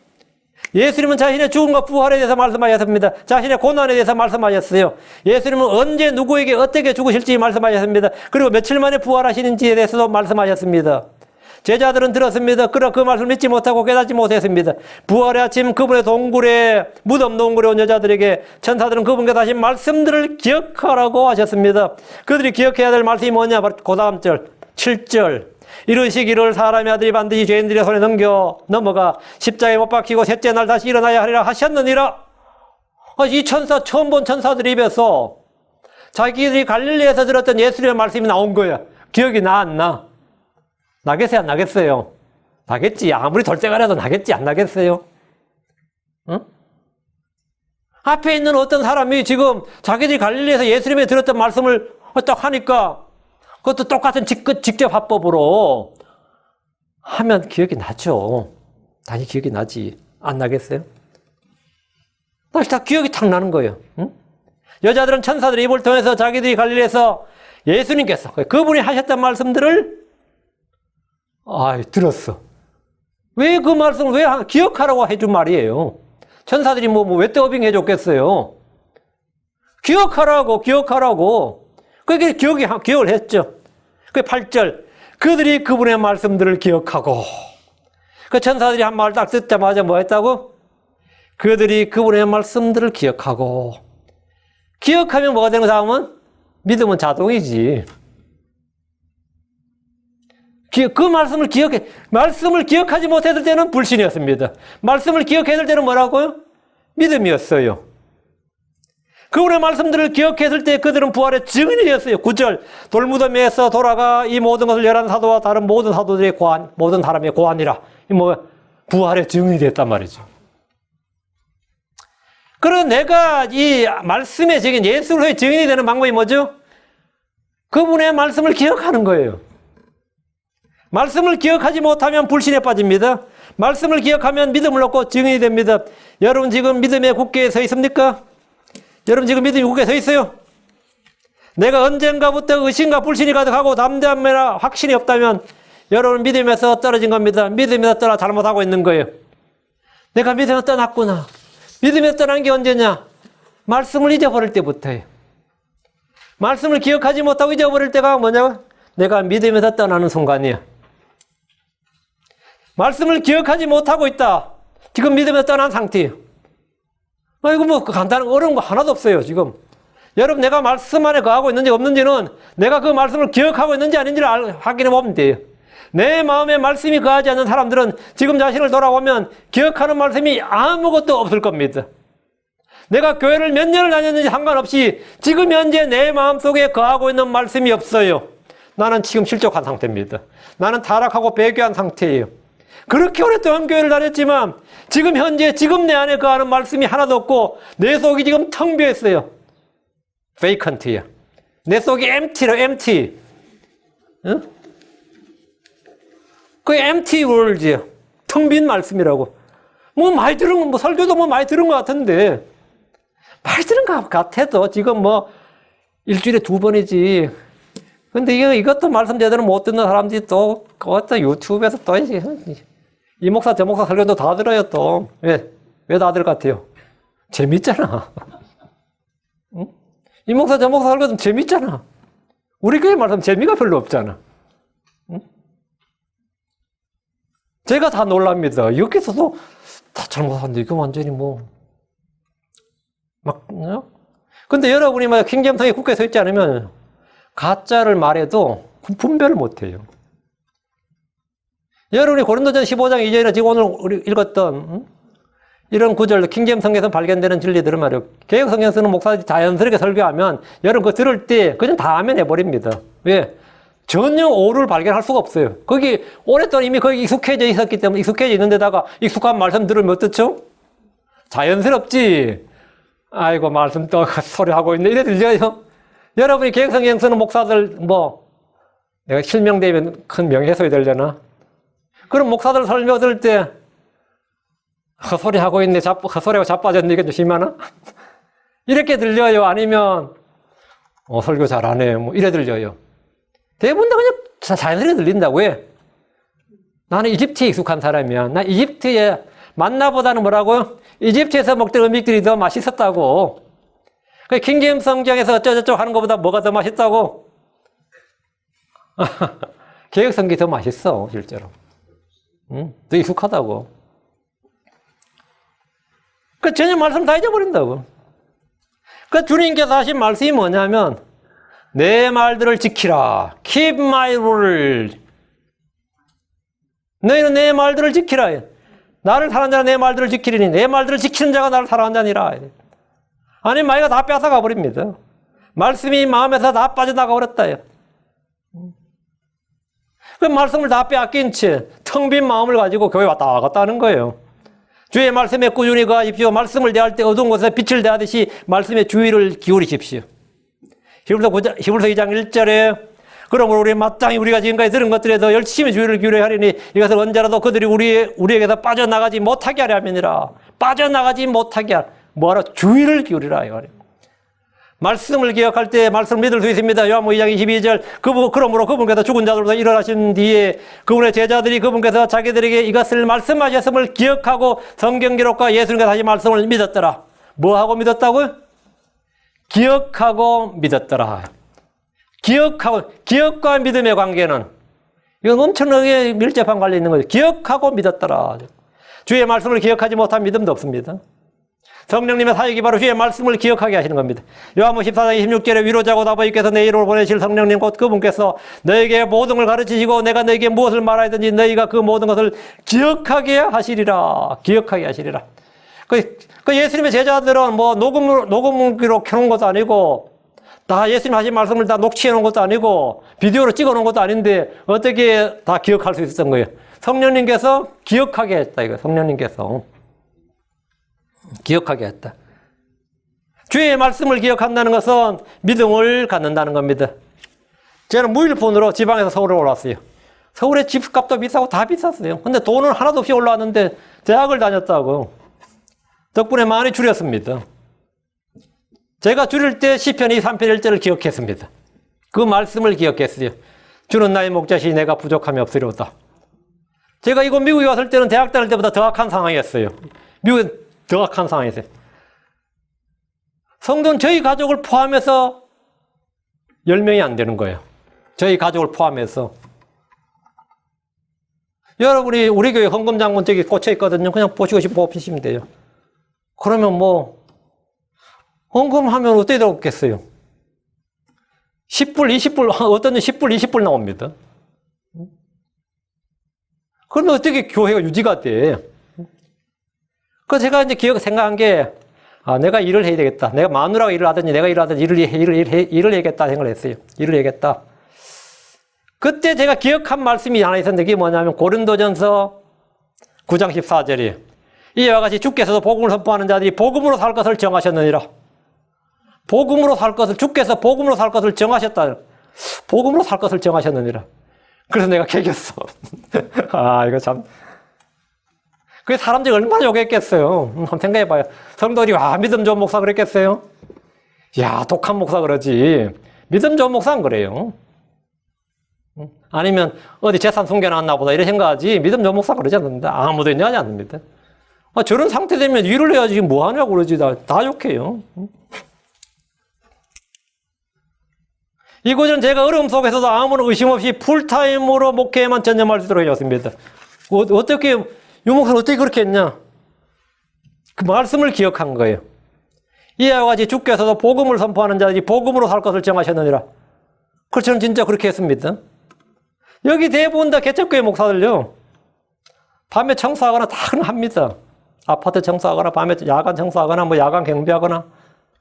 예수님은 자신의 죽음과 부활에 대해서 말씀하셨습니다. 자신의 고난에 대해서 말씀하셨어요. 예수님은 언제 누구에게 어떻게 죽으실지 말씀하셨습니다. 그리고 며칠 만에 부활하시는지에 대해서도 말씀하셨습니다. 제자들은 들었습니다. 그러나 그 말씀을 믿지 못하고 깨닫지 못했습니다. 부활의 아침 그분의 무덤 동굴에 온 여자들에게 천사들은 그분께서 하신 말씀들을 기억하라고 하셨습니다. 그들이 기억해야 될 말씀이 뭐냐? 바로 그 다음 절, 7절. 이르시기를 사람의 아들이 반드시 죄인들의 손에 넘어가 십자가에 못 박히고 셋째 날 다시 일어나야 하리라 하셨느니라. 이 천사, 처음 본 천사들 입에서 자기들이 갈릴리에서 들었던 예수님의 말씀이 나온 거야. 기억이 나, 안 나? 나겠어요, 안 나겠어요? 나겠지. 아무리 돌대가라도 나겠지, 안 나겠어요? 응? 앞에 있는 어떤 사람이 지금 자기들이 갈릴리에서 예수님이 들었던 말씀을 딱 하니까 그것도 똑같은 직접 화법으로 하면 기억이 나죠. 당연히 기억이 나지. 안 나겠어요? 다시 다 기억이 탁 나는 거예요. 응? 여자들은 천사들의 입을 통해서 자기들이 갈릴리에서 예수님께서 그분이 하셨던 말씀들을 들었어. 왜 그 말씀을 왜 기억하라고 해준 말이에요? 천사들이 왜 더빙 해줬겠어요? 기억하라고. 그게 기억을 했죠. 그 8절. 그들이 그분의 말씀들을 기억하고, 그 천사들이 한 말 딱 듣자마자 뭐 했다고? 그들이 그분의 말씀들을 기억하고, 기억하면 뭐가 되는 거 다음은? 믿음은 자동이지. 그 말씀을 기억해. 말씀을 기억하지 못했을 때는 불신이었습니다. 말씀을 기억했을 때는 뭐라고요? 믿음이었어요. 그분의 말씀들을 기억했을 때 그들은 부활의 증인이 되었어요. 9절. 돌무덤에서 돌아가 이 모든 것을 열한 사도와 다른 모든 사도들의 고안, 모든 사람의 고안이라. 부활의 증인이 됐단 말이죠. 그래서 내가 이 말씀의 증인, 예수로의 증인이 되는 방법이 뭐죠? 그분의 말씀을 기억하는 거예요. 말씀을 기억하지 못하면 불신에 빠집니다. 말씀을 기억하면 믿음을 얻고 증인이 됩니다. 여러분 지금 믿음의 굳게 서 있습니까? 여러분 지금 믿음이 굳게 서 있어요? 내가 언젠가부터 의심과 불신이 가득하고 담대함이나 확신이 없다면 여러분 믿음에서 떨어진 겁니다. 믿음에서 떠나 잘못하고 있는 거예요. 내가 믿음에서 떠났구나. 믿음에서 떠난 게 언제냐? 말씀을 잊어버릴 때부터예요. 말씀을 기억하지 못하고 잊어버릴 때가 뭐냐고? 내가 믿음에서 떠나는 순간이야. 말씀을 기억하지 못하고 있다. 지금 믿음에서 떠난 상태예요. 이거 뭐 간단한 어려운 거 하나도 없어요. 지금 여러분 내가 말씀 안에 거하고 있는지 없는지는 내가 그 말씀을 기억하고 있는지 아닌지를 확인해 보면 돼요. 내 마음에 말씀이 거하지 않는 사람들은 지금 자신을 돌아보면 기억하는 말씀이 아무것도 없을 겁니다. 내가 교회를 몇 년을 다녔는지 상관없이 지금 현재 내 마음속에 거하고 있는 말씀이 없어요. 나는 지금 실족한 상태입니다. 나는 타락하고 배교한 상태예요. 그렇게 오랫동안 교회를 다녔지만 지금 현재 지금 내 안에 거하는 말씀이 하나도 없고 내 속이 지금 텅 비어있어요. vacant야. 내 속이 empty로 empty. 응? 그 empty world야. 텅 빈 말씀이라고. 뭐 많이 들은 뭐 설교도 뭐 많이 들은 것 같은데 많이 들은 것 같아도 지금 뭐 일주일에 2번이지. 근데 이것도 말씀 제대로 못 듣는 사람들이 또 그것도 유튜브에서 또 이 목사 저 목사 설교도 다 들어요 또. 왜 다들 같아요? 재밌잖아. 응? 이 목사 저 목사 설교도 재밌잖아. 우리 교회 말씀 재미가 별로 없잖아. 응? 제가 다 놀랍니다. 여기서도 다 잘못하는데 이거 완전히 근데 여러분이 만약 킹잼성에 굳게 서 있지 않으면 가짜를 말해도 분별을 못해요. 여러분이 고린도전 15장 2절이나 지금 오늘 우리 읽었던 이런 구절, 킹잼 성경에서 발견되는 진리들을 말이에요. 개혁 성경 쓰는 목사들이 자연스럽게 설교하면 여러분 그거 들을 때 그냥 다 아멘 해버립니다. 왜? 전혀 오류를 발견할 수가 없어요. 거기 오랫동안 이미 거기 익숙해져 있었기 때문에 익숙해져 있는데다가 익숙한 말씀 들으면 어떻죠? 자연스럽지. 아이고 말씀 또 소리하고 있네. 이래 들려요. 여러분이 개혁 성경 쓰는 목사들 내가 실명되면 큰 명예훼손이 되려나? 그럼 목사들 설교 들을 때 헛소리하고 있네. 헛소리하고 자빠졌네. 이게 좀 심하나? 이렇게 들려요. 아니면 설교 잘하네. 이래 들려요. 대부분 다 그냥 자연스럽게 들린다고 해. 나는 이집트에 익숙한 사람이야. 나 이집트에 만나보다는 뭐라고요? 이집트에서 먹던 음식들이 더 맛있었다고. 킹제임스 성경에서 어쩌저쩌고 하는 것보다 뭐가 더 맛있다고? 개혁 성경이 더 맛있어, 실제로. 더 익숙하다고. 전혀 말씀 다 잊어버린다고. 주님께서 하신 말씀이 뭐냐면, 내 말들을 지키라. Keep my rule. 너희는 내 말들을 지키라. 나를 사랑하는 자는 내 말들을 지키리니 내 말들을 지키는 자가 나를 사랑하는 자니라. 아니 마이가 다 뺏어가 버립니다. 말씀이 마음에서 다 빠져나가 버렸다. 그 말씀을 다 빼앗긴 채 텅 빈 마음을 가지고 교회 왔다 갔다 하는 거예요. 주의 말씀에 꾸준히 거하십시오. 말씀을 대할 때 어두운 곳에 빛을 대하듯이 말씀에 주의를 기울이십시오. 히브리서 2장 1절에 그러므로 우리 마땅히 우리가 지금까지 들은 것들에 더 열심히 주의를 기울여야 하리니 이것을 언제라도 그들이 우리에게서 빠져나가지 못하게 하려 함이니라. 빠져나가지 못하게 하라. 뭐하라? 주의를 기울이라. 말씀을 기억할 때 말씀을 믿을 수 있습니다. 요한복음 2장 22절 그러므로 그분께서 죽은 자들로부터 일어나신 뒤에 그분의 제자들이 그분께서 자기들에게 이것을 말씀하셨음을 기억하고 성경 기록과 예수님께서 하신 말씀을 믿었더라. 뭐하고 믿었다고요? 기억하고 믿었더라. 기억과 믿음의 관계는 이건 엄청나게 밀접한 관련이 있는 거죠. 기억하고 믿었더라. 주의 말씀을 기억하지 못한 믿음도 없습니다. 성령님의 사역이 바로 주의 말씀을 기억하게 하시는 겁니다. 요한복음 14장 26절에 위로자고 아버지께서 내 이름으로 보내실 성령님 곧 그분께서 너에게 모든 걸 가르치시고 내가 너에게 무엇을 말하든지 너희가 그 모든 것을 기억하게 하시리라. 기억하게 하시리라. 그 예수님의 제자들은 뭐 녹음기로 켜놓은 것도 아니고 다 예수님 하신 말씀을 다 녹취해 놓은 것도 아니고 비디오로 찍어 놓은 것도 아닌데 어떻게 다 기억할 수 있었던 거예요? 성령님께서 기억하게 했다. 이거 성령님께서 기억하게 했다. 주의 말씀을 기억한다는 것은 믿음을 갖는다는 겁니다. 저는 무일푼으로 지방에서 서울에 올라왔어요. 서울의 집값도 비싸고 다 비쌌어요. 근데 돈은 하나도 없이 올라왔는데 대학을 다녔다고. 덕분에 많이 줄였습니다. 제가 줄일 때 시편 23편 1절을 기억했습니다. 그 말씀을 기억했어요. 주는 나의 목자시 내가 부족함이 없으리로다. 제가 이곳 미국에 왔을 때는 대학 다닐 때보다 더 악한 상황이었어요. 미국은 더 악한 상황이었어요. 성도는 저희 가족을 포함해서 10명이 안 되는 거예요. 저희 가족을 포함해서. 여러분이 우리 교회 헌금장군 저기 꽂혀 있거든요. 그냥 보시고 싶어 보시면 돼요. 그러면 뭐 헌금하면 어떻게 되겠어요? 10불, 20불, 어떤 년 10불, 20불 나옵니다. 그러면 어떻게 교회가 유지가 돼? 그래서 제가 이제 생각한 게, 내가 일을 해야 되겠다. 내가 마누라가 일을 하든지 내가 일을 하든지 일을 해야겠다 생각을 했어요. 일을 해야겠다. 그때 제가 기억한 말씀이 하나 있었는데 그게 뭐냐면 고린도전서 9장 14절이에요. 이와 같이 주께서도 복음을 선포하는 자들이 복음으로 살 것을 정하셨느니라. 복음으로 살 것을, 주께서 복음으로 살 것을 정하셨다. 복음으로 살 것을 정하셨느니라. 그래서 내가 개겼어. 이거 참. 그게 사람들이 얼마나 욕했겠어요. 한번 생각해봐요. 성도들이, 믿음 좋은 목사 그랬겠어요? 야, 독한 목사 그러지. 믿음 좋은 목사 안 그래요. 아니면, 어디 재산 숨겨놨나 보다, 이런 생각하지. 믿음 좋은 목사 그러지 않는다. 아무도 인정하지 않습니다. 저런 상태 되면 일을 해야지, 뭐 하냐고 그러지. 다 욕해요. 이곳은 제가 어려움 속에서도 아무런 의심 없이 풀타임으로 목회에만 전념할 수 있도록 해줬습니다. 어떻게, 유 목사는 어떻게 그렇게 했냐? 그 말씀을 기억한 거예요. 이와 같이 주께서도 복음을 선포하는 자들이 복음으로 살 것을 정하셨느니라. 그래서 저는 진짜 그렇게 했습니다. 여기 대부분 다 개척교회 목사들요. 밤에 청소하거나 다 합니다. 아파트 청소하거나 밤에 야간 청소하거나 뭐 야간 경비하거나.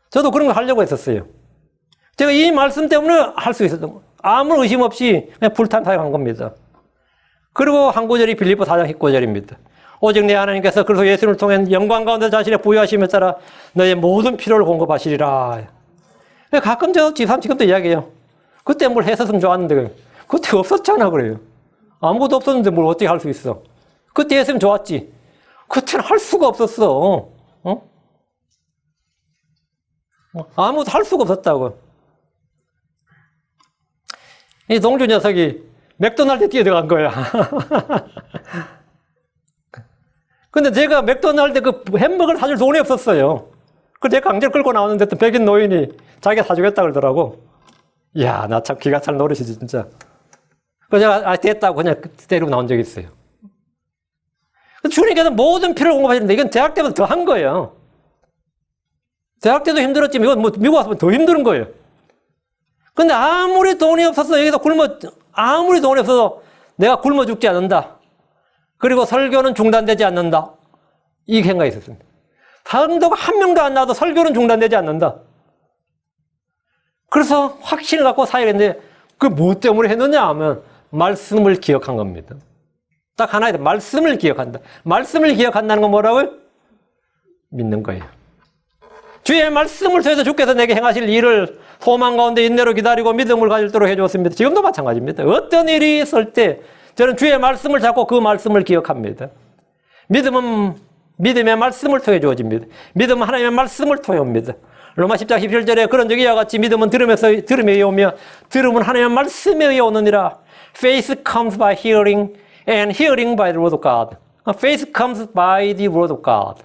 저도 그런 거 하려고 했었어요. 제가 이 말씀 때문에 할 수 있었던 거예요. 아무 의심 없이 그냥 풀타임 사역한 겁니다. 그리고 한 구절이 빌립보 4장 19절입니다. 오직 내 하나님께서 그리스도 예수를 통해 영광 가운데 자신의 부유하심에 따라 너의 모든 필요를 공급하시리라. 가끔 저 집사람 지금도 이야기해요. 그때 뭘 했었으면 좋았는데 그때 없었잖아 그래요. 아무것도 없었는데 뭘 어떻게 할 수 있어. 그때 했으면 좋았지. 그때는 할 수가 없었어. 아무것도 할 수가 없었다고. 이 동주 녀석이 맥도날드에 뛰어들어간 거야. 근데 제가 맥도날드 그 햄버거를 사줄 돈이 없었어요. 그래서 제가 강제로 끌고 나왔는데 또 백인 노인이 자기가 사주겠다 그러더라고. 이야, 나 참 기가 찰 노릇이지, 진짜. 그래서 제가 됐다고 그냥 데리고 나온 적이 있어요. 주님께서 모든 필요를 공급하시는데 이건 대학 때보다 더 한 거예요. 대학 때도 힘들었지만 이건 뭐 미국 와서 더 힘든 거예요. 근데 아무리 돈이 없어서 여기서 아무리 돈이 없어서 내가 굶어 죽지 않는다. 그리고 설교는 중단되지 않는다. 이 생각이 있었습니다. 성도가 한 명도 안 나와도 설교는 중단되지 않는다. 그래서 확신을 갖고 사역했는데 그 뭐 때문에 했느냐 하면 말씀을 기억한 겁니다. 딱 하나에 말씀을 기억한다. 말씀을 기억한다는 건 뭐라고요? 믿는 거예요. 주의 말씀을 통해서 주께서 내게 행하실 일을 소망 가운데 인내로 기다리고 믿음을 가질도록 해주었습니다. 지금도 마찬가지입니다. 어떤 일이 있을 때 저는 주의 말씀을 잡고 그 말씀을 기억합니다. 믿음은 믿음의 말씀을 통해 주어집니다. 믿음은 하나님의 말씀을 통해 옵니다. 로마 10장 17절에 그런 적이 이와 같이 믿음은 들음에 의해 오며 들음은 하나님의 말씀에 의해 오느니라. Faith comes by hearing and hearing by the word of God. Faith comes by the word of God.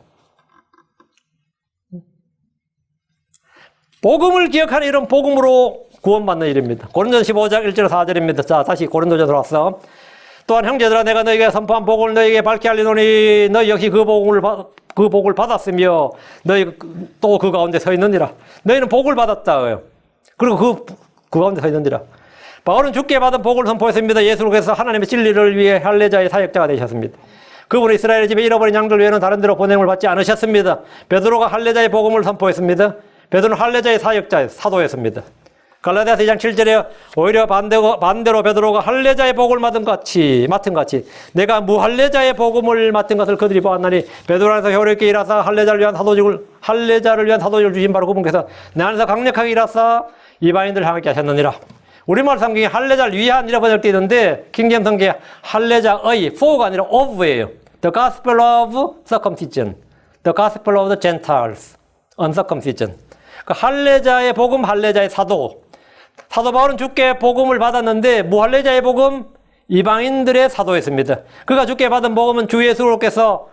복음을 기억하는 일은 복음으로 구원받는 일입니다. 고린도전 15장 1절 4절입니다. 자, 다시 고린도전으로 와서 또한 형제들아 내가 너희에게 선포한 복을 너희에게 밝게 알리노니 너희 역시 그 복을 받았으며 너희 또 그 가운데 서 있느니라. 너희는 복을 받았다. 그리고 그 가운데 서 있느니라. 바울은 주께 받은 복을 선포했습니다. 예수께서 하나님의 진리를 위해 할례자의 사역자가 되셨습니다. 그분은 이스라엘 집에 잃어버린 양들 외에는 다른 데로 보냄을 받지 않으셨습니다. 베드로가 할례자의 복음을 선포했습니다. 베드로는 할례자의 사도였습니다. 갈라디아서 2장 7절에 오히려 반대로 베드로가 할례자의 복을 맡은 같이 내가 무할례자의 복음을 맡은 것을 그들이 보았나니 베드로 안에서 효력있게 일하사 할례자를 위한 사도직을 주신 바로 그분께서 내 안에서 강력하게 일하사 이방인들을 향하게 하셨느니라. 우리말 성경에 할례자를 위한이라고 번역되어 있는데 킹제임스 성경에 할례자의 for가 아니라 of예요. The gospel of circumcision, the gospel of the Gentiles, uncircumcision. 그 할례자의 복음, 할례자의 사도 바울은 주께 복음을 받았는데 무할례자의 복음, 이방인들의 사도였습니다. 그가 주께 받은 복음은 주 예수께서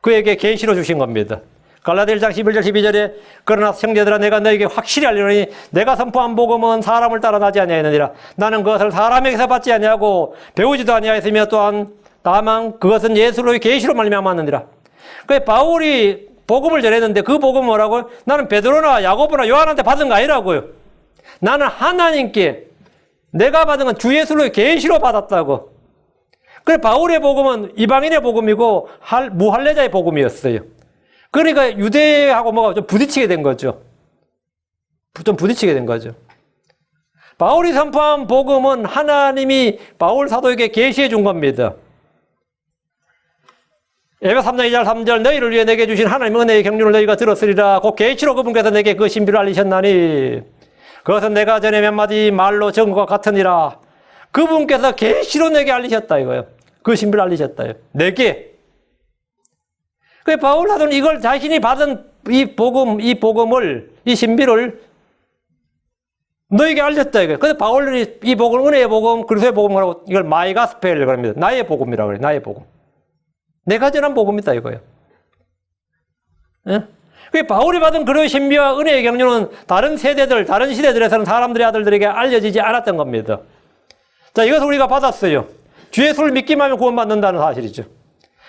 그에게 계시로 주신 겁니다. 갈라디아 1장 11절 12절에 그러나 형제들아 내가 너에게 확실히 알리노니 내가 선포한 복음은 사람을 따라 나지 아니하느니라. 나는 그것을 사람에게서 받지 아니하고 배우지도 아니하였으며 또한 다만 그것은 예수로의 계시로 말미암았느니라. 그 바울이 복음을 전했는데 그 복음은 뭐라고요? 나는 베드로나 야고보나 요한한테 받은 거 아니라고요. 나는 하나님께 내가 받은 건 주 예수로의 계시로 받았다고. 그래 바울의 복음은 이방인의 복음이고 무할례자의 복음이었어요. 그러니까 유대하고 뭐가 좀 부딪히게 된 거죠. 바울이 선포한 복음은 하나님이 바울 사도에게 계시해 준 겁니다. 에베소 3장 2절 3절 너희를 위해 내게 주신 하나님의 은혜의 경륜을 너희가 들었으리라. 곧 계시로 그분께서 내게 그 신비를 알리셨나니 그것은 내가 전에 몇 마디 말로 적은 것과 같으니라. 그분께서 계시로 내게 알리셨다 이거예요. 그 신비를 알리셨다요. 내게. 그 바울 사도는 이걸 자신이 받은 이 복음을, 이 신비를 너에게 알렸다 이거예요. 그래서 바울이 이 복음, 은혜의 복음, 그리스도의 복음이라고 이걸 마이 가스펠이라고 합니다. 나의 복음이라고 그래요. 나의 복음. 내가 전한 복음이다 이거예요. 예? 그 바울이 받은 그런 신비와 은혜의 경륜은 다른 세대들, 다른 시대들에서는 사람들의 아들들에게 알려지지 않았던 겁니다. 자, 이것을 우리가 받았어요. 주 예수를 믿기만 하면 구원받는다는 사실이죠.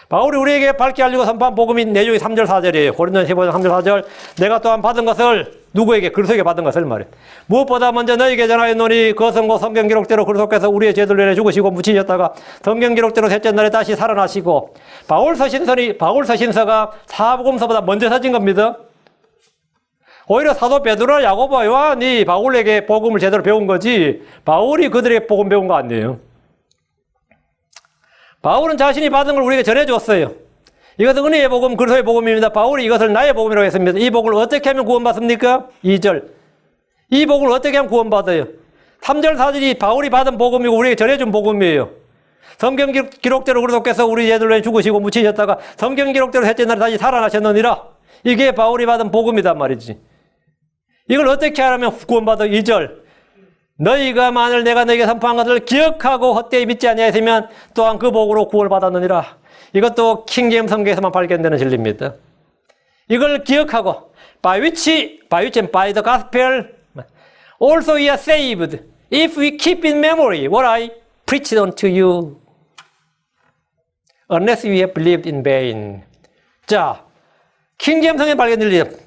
바울이 우리에게 밝게 알리고 선포한 복음이 내용이 3절 4절이에요. 고린도전서 15장 3절 4절 내가 또한 받은 것을 누구에게? 그리스도에게 받은 것을 말해요. 무엇보다 먼저 너희에게 전하였노니 그것은 곧 성경 기록대로 그리스도께서 우리의 죄를 위해 죽으시고 묻히셨다가 성경 기록대로 셋째 날에 다시 살아나시고 바울 서신서가 사복음서보다 먼저 써진 겁니다. 오히려 사도 베드로나 야고보와 요한이 바울에게 복음을 제대로 배운 거지 바울이 그들에게 복음 배운 거 아니에요. 바울은 자신이 받은 걸 우리에게 전해줬어요. 이것은 은혜의 복음, 그리스도의 복음입니다. 바울이 이것을 나의 복음이라고 했습니다. 이 복을 어떻게 하면 구원받습니까? 2절. 이 복을 어떻게 하면 구원받아요? 3절, 4절이 바울이 받은 복음이고 우리에게 전해준 복음이에요. 성경 기록대로 그리스도께서 우리 죄들을 위해 죽으시고 묻히셨다가 성경 기록대로 셋째 날에 다시 살아나셨느니라. 이게 바울이 받은 복음이단 말이지. 이걸 어떻게 하면 구원받아? 2절. 너희가 만일 내가 너희에게 선포한 것을 기억하고 헛되이 믿지 아니하였으면 또한 그 복으로 구원을 받았느니라. 이것도 킹제임스 성경에서만 발견되는 진리입니다. 이걸 기억하고 by which and by the gospel also we are saved if we keep in memory what I preached unto you unless we have believed in vain. 자, 킹제임스 성경에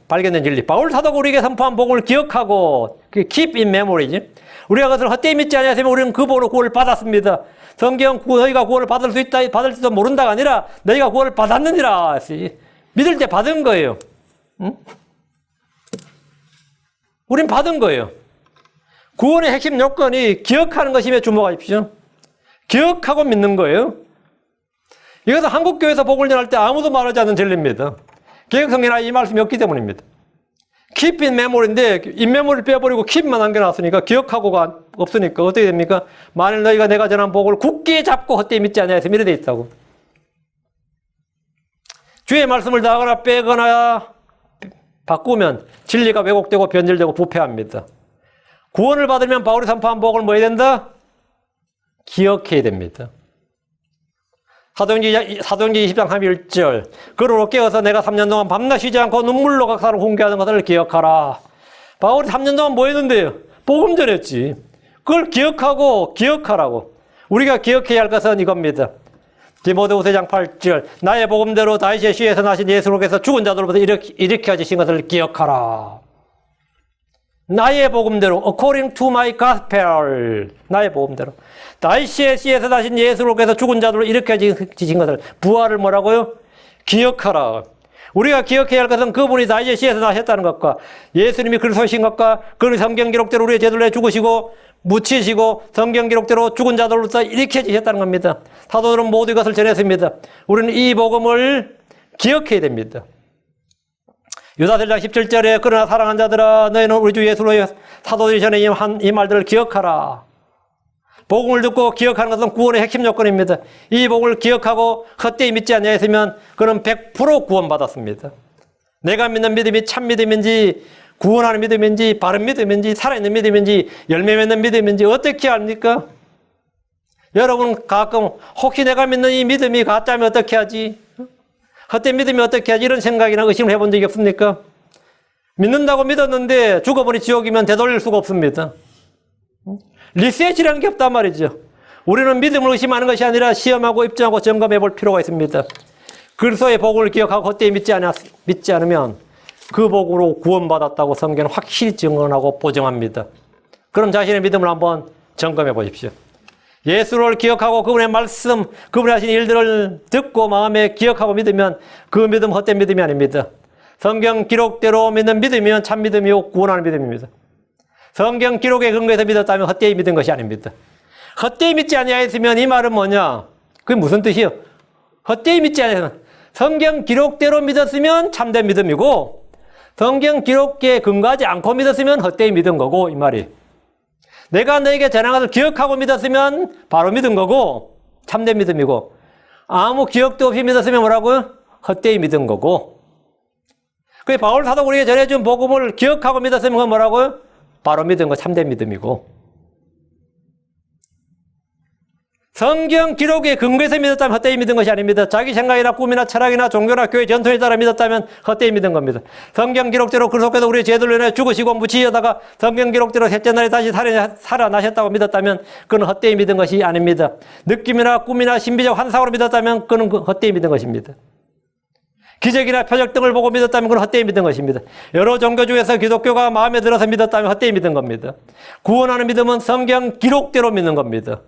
발견된 진리. 바울 사도가 우리에게 선포한 복을 기억하고 keep in memory. 우리가 그것을 헛되이 믿지 않았으면 우리는 그 복으로 구원을 받았습니다. 성경 너희가 구원을 받을지도 모른다가 아니라 너희가 구원을 받았느니라. 믿을 때 받은 거예요. 응? 우린 받은 거예요. 구원의 핵심 요건이 기억하는 것임에 주목하십시오. 기억하고 믿는 거예요. 이것은 한국교회에서 복을 전할 때 아무도 말하지 않는 진리입니다. 개혁성경에 이 말씀이 없기 때문입니다. keep in memory인데 in memory를 빼버리고 keep만 남겨놨으니까 기억하고가 없으니까 어떻게 됩니까? 만일 너희가 내가 전한 복을 굳게 잡고 헛되이 믿지 않냐해서 이래 돼 있다고. 주의 말씀을 다하거나 빼거나 바꾸면 진리가 왜곡되고 변질되고 부패합니다. 구원을 받으면 바울이 선포한 복을 뭐 해야 된다? 기억해야 됩니다. 사도행전 20장 31절 그러로 깨어서 내가 3년 동안 밤낮 쉬지 않고 눈물로 각사를 훈계하는 것을 기억하라. 바울이 3년 동안 뭐 했는데요? 복음 전했지. 그걸 기억하고 기억하라고. 우리가 기억해야 할 것은 이겁니다. 디모데 5장 8절 나의 복음대로 다윗의 씨에서 나신 예수로께서 죽은 자들로부터 일으켜 주신 것을 기억하라. 나의 복음대로 according to my gospel 나의 복음대로 다윗의 씨에서 나신 예수로께서 죽은 자들로 일으켜 주신 것을 부활을 뭐라고요? 기억하라. 우리가 기억해야 할 것은 그분이 다윗의 씨에서 나셨다는 것과 예수님이 그리스도이신 것과 그 성경 기록대로 우리의 죄들을 죽으시고 묻히시고 성경 기록대로 죽은 자들로부터 일으켜 주셨다는 겁니다. 사도들은 모두 이것을 전했습니다. 우리는 이 복음을 기억해야 됩니다. 유다서 1장 17절에 그러나 사랑하는 자들아 너희는 우리 주 예수로 사도들이 전에 이 말들을 기억하라. 복음을 듣고 기억하는 것은 구원의 핵심 요건입니다. 이 복음을 기억하고 헛되이 믿지 않냐했으면 그는 100% 구원받았습니다. 내가 믿는 믿음이 참 믿음인지 구원하는 믿음인지 바른 믿음인지 살아있는 믿음인지 열매 맺는 믿음인지 어떻게 압니까? 여러분 가끔 혹시 내가 믿는 이 믿음이 가짜면 어떻게 하지? 헛된 믿음이 어떻게 하지? 이런 생각이나 의심을 해본 적이 없습니까? 믿는다고 믿었는데 죽어버리 지옥이면 되돌릴 수가 없습니다. 리셋이라는 게 없단 말이죠. 우리는 믿음을 의심하는 것이 아니라 시험하고 입증하고 점검해 볼 필요가 있습니다. 그리스도의 복음을 기억하고 헛되이 믿지 않으면 그 복으로 구원받았다고 성경은 확실히 증언하고 보증합니다. 그럼 자신의 믿음을 한번 점검해 보십시오. 예수를 기억하고 그분의 말씀, 그분이 하신 일들을 듣고 마음에 기억하고 믿으면 그 믿음 헛된 믿음이 아닙니다. 성경 기록대로 믿는 믿음이면 참 믿음이고 구원하는 믿음입니다. 성경 기록에 근거해서 믿었다면 헛되이 믿은 것이 아닙니다. 헛되이 믿지 아니하였으면 이 말은 뭐냐? 그게 무슨 뜻이요? 헛되이 믿지 아니하였으면 성경 기록대로 믿었으면 참된 믿음이고 성경 기록에 근거하지 않고 믿었으면 헛되이 믿은 거고 이 말이. 내가 너에게 전한 것을 기억하고 믿었으면 바로 믿은 거고 참된 믿음이고 아무 기억도 없이 믿었으면 뭐라고요? 헛되이 믿은 거고. 그 바울 사도가 우리에게 전해준 복음을 기억하고 믿었으면 그건 뭐라고요? 바로 믿은 거 참된 믿음이고. 성경 기록에 근거해서 믿었다면 헛되이 믿은 것이 아닙니다. 자기 생각이나 꿈이나 철학이나 종교나 교회 전통에 따라 믿었다면 헛되이 믿은 겁니다. 성경 기록대로 그리스도께서 우리의 죄들로 인해 죽으시고 묻히시다가 성경 기록대로 셋째 날에 다시 살아나셨다고 믿었다면 그는 헛되이 믿은 것이 아닙니다. 느낌이나 꿈이나 신비적 환상으로 믿었다면 그는 헛되이 믿은 것입니다. 기적이나 표적 등을 보고 믿었다면 그건 헛되이 믿은 것입니다. 여러 종교 중에서 기독교가 마음에 들어서 믿었다면 헛되이 믿은 겁니다. 구원하는 믿음은 성경 기록대로 믿는 겁니다.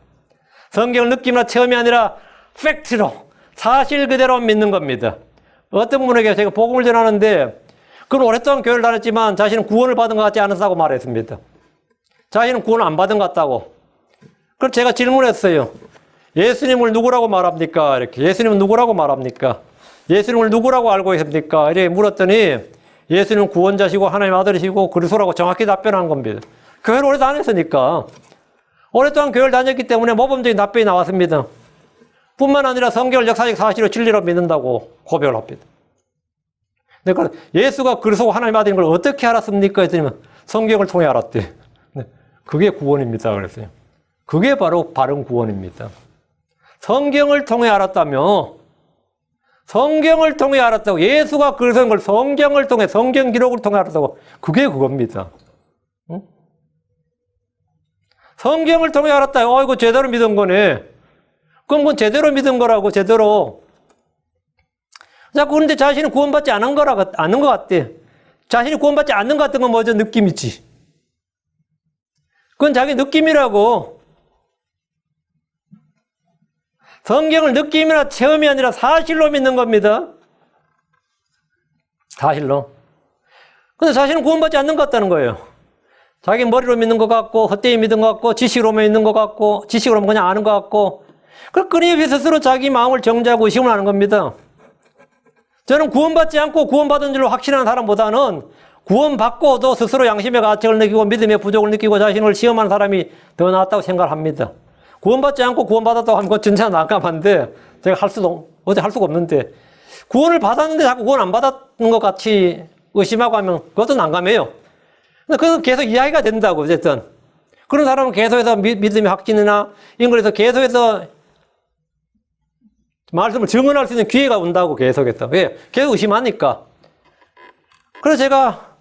성경을 느낌이나 체험이 아니라 팩트로 사실 그대로 믿는 겁니다. 어떤 분에게 제가 복음을 전하는데 그는 오랫동안 교회를 다녔지만 자신은 구원을 받은 것 같지 않았다고 말했습니다. 자신은 구원을 안 받은 것 같다고. 그래서 제가 질문했어요. 예수님을 누구라고 말합니까? 이렇게. 예수님은 누구라고 말합니까? 예수님을 누구라고 알고 있습니까? 이렇게 물었더니 예수님은 구원자시고 하나님의 아들이시고 그리스도라고 정확히 답변한 겁니다. 교회를 오래 다녔으니까. 오랫동안 교회를 다녔기 때문에 모범적인 답변이 나왔습니다. 뿐만 아니라 성경을 역사적 사실로 진리로 믿는다고 고백을 합니다. 그러니까 예수가 그리스도고 하나님의 아들인 걸 어떻게 알았습니까? 했더니 성경을 통해 알았대. 그게 구원입니다. 그랬어요. 그게 바로 바른 구원입니다. 성경을 통해 알았다며 성경을 통해 알았다고 예수가 그리스도인 걸 성경을 통해 성경 기록을 통해 알았다고 그게 그겁니다. 응? 성경을 통해 알았다. 이거 제대로 믿은 거네. 그럼 그건 제대로 믿은 거라고, 제대로. 자꾸 그런데 자신은 구원받지 않은 것 같대. 자신이 구원받지 않는 것 같은 건 뭐죠? 느낌이지. 그건 자기 느낌이라고. 성경을 느낌이나 체험이 아니라 사실로 믿는 겁니다. 사실로. 근데 자신은 구원받지 않는 것 같다는 거예요. 자기 머리로 믿는 것 같고 헛되이 믿는 것 같고 지식으로만 믿는 것 같고 지식으로만 그냥 아는 것 같고 끊임없이 스스로 자기 마음을 정죄하고 의심을 하는 겁니다. 저는 구원받지 않고 구원받은 줄로 확신하는 사람보다는 구원받고도 스스로 양심의 가책을 느끼고 믿음의 부족을 느끼고 자신을 시험하는 사람이 더 낫다고 생각을 합니다. 구원받지 않고 구원받았다고 하면 그건 진짜 난감한데 제가 어제 할 수가 없는데 구원을 받았는데 자꾸 구원 안 받았는 것 같이 의심하고 하면 그것도 난감해요. 그래서 계속 이야기가 된다고, 어쨌든. 그런 사람은 계속해서 믿음의 확신이나 이런 거에서 계속해서 말씀을 증언할 수 있는 기회가 온다고 계속해서. 왜? 계속 의심하니까. 그래서 제가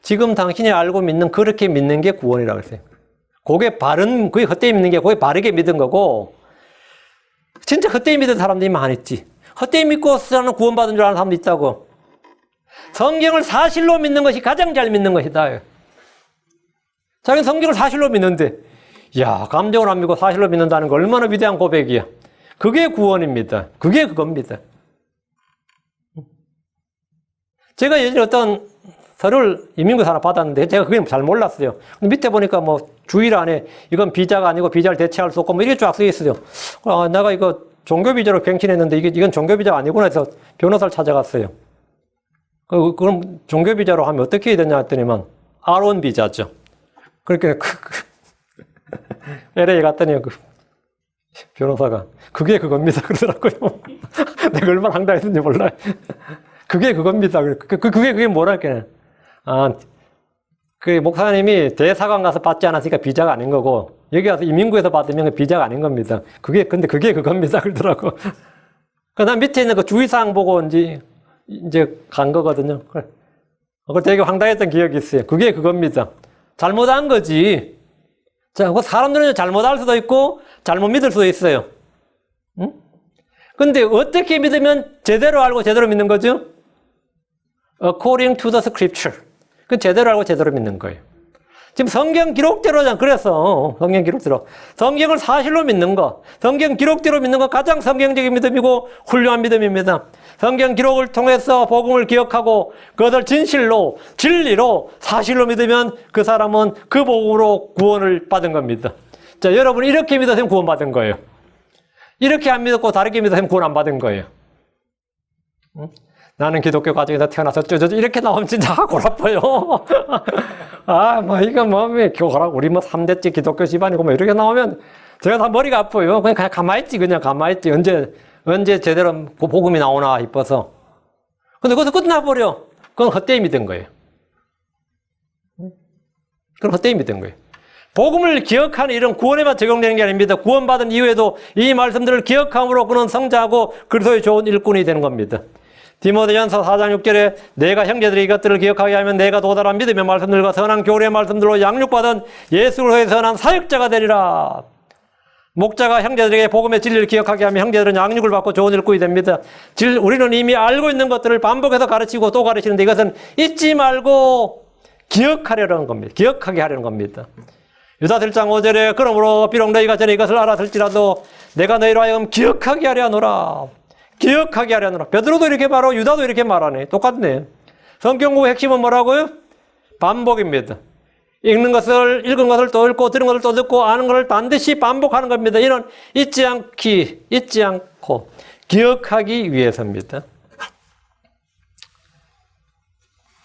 지금 당신이 알고 믿는, 그렇게 믿는 게 구원이라고 했어요. 그게 그게 헛되이 믿는 게 그게 바르게 믿은 거고, 진짜 헛되이 믿은 사람들이 많았지. 헛되이 믿고 사는 구원받은 줄 아는 사람도 있다고. 성경을 사실로 믿는 것이 가장 잘 믿는 것이다. 자기는 성경을 사실로 믿는데, 야, 감정을 안 믿고 사실로 믿는다는 거 얼마나 위대한 고백이야. 그게 구원입니다. 그게 그겁니다. 제가 예전에 어떤 서류를 이민국에서 하나 받았는데 제가 그게 잘 몰랐어요. 밑에 보니까 뭐 주일 안에 이건 비자가 아니고 비자를 대체할 수 없고 뭐 이렇게 쫙 써 있어요. 내가 이거 종교 비자로 갱신했는데 이건 종교 비자가 아니구나 해서 변호사를 찾아갔어요. 그럼 종교 비자로 하면 어떻게 해야 되냐 했더니만 아론 비자죠. 그렇게 LA 갔더니 변호사가 그게 그겁니다 그러더라고요. 내가 얼마나 황당했는지 몰라요. 그게 그겁니다. 그게 뭐랄까. 그 목사님이 대사관 가서 받지 않았으니까 비자가 아닌 거고, 여기 와서 이민국에서 받으면 비자가 아닌 겁니다. 근데 그게 그겁니다. 그러더라고. 난 밑에 있는 그 주의사항 보고 이제 간 거거든요. 그걸 되게 황당했던 기억이 있어요. 그게 그겁니다. 잘못한 거지. 자, 사람들은 잘못할 수도 있고, 잘못 믿을 수도 있어요. 응? 근데 어떻게 믿으면 제대로 알고 제대로 믿는 거죠? According to the scripture. 그 제대로 알고 제대로 믿는 거예요. 지금 성경 기록대로잖아. 그래서 성경 기록대로. 성경을 사실로 믿는 거. 성경 기록대로 믿는 거 가장 성경적인 믿음이고 훌륭한 믿음입니다. 성경 기록을 통해서 복음을 기억하고 그것을 진실로, 진리로, 사실로 믿으면 그 사람은 그 복음으로 구원을 받은 겁니다. 자, 여러분 이렇게 믿으면 구원받은 거예요. 이렇게 안 믿었고 다르게 믿으면 구원 안 받은 거예요. 응? 나는 기독교 가정에서 태어나서 이렇게 나오면 진짜 골아파요. 우리 3대째 기독교 집안이고 이렇게 나오면 제가 다 머리가 아파요. 그냥 가만히 있지, 가만히 있지. 언제 제대로 복음이 나오나 싶어서. 근데 거기서 끝나버려. 그건 헛되이 믿은 거예요. 그건 헛되이 믿은 거예요. 복음을 기억하는 이런 구원에만 적용되는 게 아닙니다. 구원받은 이후에도 이 말씀들을 기억함으로 그는 성장하고 그리스도의 좋은 일꾼이 되는 겁니다. 디모데전서 4장 6절에 내가 형제들이 이것들을 기억하게 하면 내가 도달한 믿음의 말씀들과 선한 교리의 말씀들로 양육받은 예수 그리스도의 선한 사역자가 되리라. 목자가 형제들에게 복음의 진리를 기억하게 하면 형제들은 양육을 받고 좋은 일꾼이 됩니다. 우리는 이미 알고 있는 것들을 반복해서 가르치고 또 가르치는데 이것은 잊지 말고 기억하려는 겁니다. 기억하게 하려는 겁니다. 유다 1장 5절에 그러므로 비록 너희가 전에 이것을 알았을지라도 내가 너희로 하여금 기억하게 하려 하노라. 기억하게 하려 하노라. 베드로도 이렇게 말하고 유다도 이렇게 말하네. 똑같네. 성경 공부의 핵심은 뭐라고요? 반복입니다. 읽은 것을 또 읽고 들은 것을 또 듣고 아는 것을 반드시 반복하는 겁니다. 이는 잊지 않고 기억하기 위해서입니다.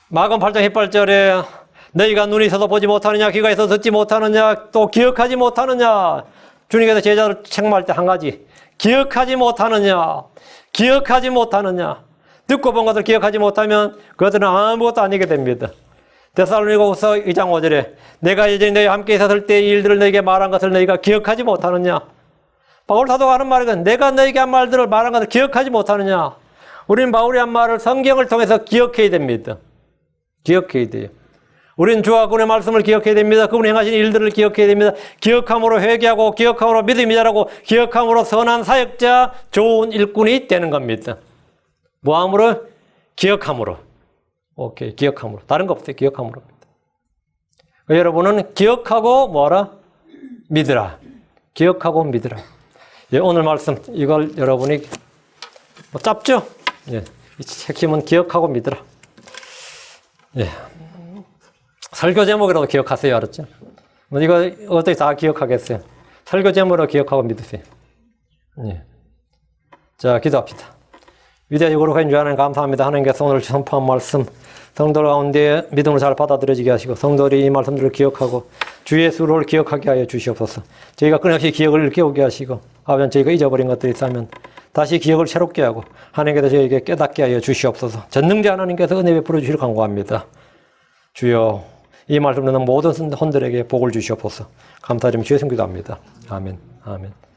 마가음 8장 18절에 너희가 눈이 있어서 보지 못하느냐 귀가 있어서 듣지 못하느냐 또 기억하지 못하느냐. 주님께서 제자를 책망할 때 한 가지 기억하지 못하느냐. 듣고 본 것을 기억하지 못하면 그것들은 아무것도 아니게 됩니다. 데살로니가후서 2장 5절에 내가 예전에 너희와 함께 있었을 때 이 일들을 너희에게 말한 것을 너희가 기억하지 못하느냐. 바울 사도가 하는 말은 내가 너희에게 한 말들을 말한 것을 기억하지 못하느냐. 우리는 바울이 한 말을 성경을 통해서 기억해야 됩니다. 기억해야 돼요. 우리는 주와 그분의 말씀을 기억해야 됩니다. 그분이 행하신 일들을 기억해야 됩니다. 기억함으로 회개하고 기억함으로 믿음이 자라고 기억함으로 선한 사역자 좋은 일꾼이 되는 겁니다. 뭐함으로? 기억함으로. 오케이, 기억함으로. 다른 거 없어요. 기억함으로. 여러분은 기억하고 뭐하라? 믿으라. 기억하고 믿으라. 예, 오늘 말씀 이걸 여러분이 짧죠? 예, 핵심은 기억하고 믿으라. 예. 설교 제목이라도 기억하세요. 알았죠? 이거 어떻게 다 기억하겠어요? 설교 제목으로 기억하고 믿으세요. 예. 자, 기도합시다. 위대하고 거룩하신 주 하나님 감사합니다. 하나님께서 오늘 선포한 말씀 성도들 가운데 믿음으로 잘 받아들여지게 하시고 성도들이 이 말씀들을 기억하고 주 예수를 기억하게 하여 주시옵소서. 저희가 끊임없이 기억을 깨우게 하시고 하면 저희가 잊어버린 것들이 있다면 다시 기억을 새롭게 하고 하나님께서 저희에게 깨닫게 하여 주시옵소서. 전능자 하나님께서 은혜 베풀어 주시길 간구합니다. 주여 이 말씀 듣는 모든 혼들에게 복을 주시옵소서. 감사드리며 주의 성기도합니다. 아멘. 아멘.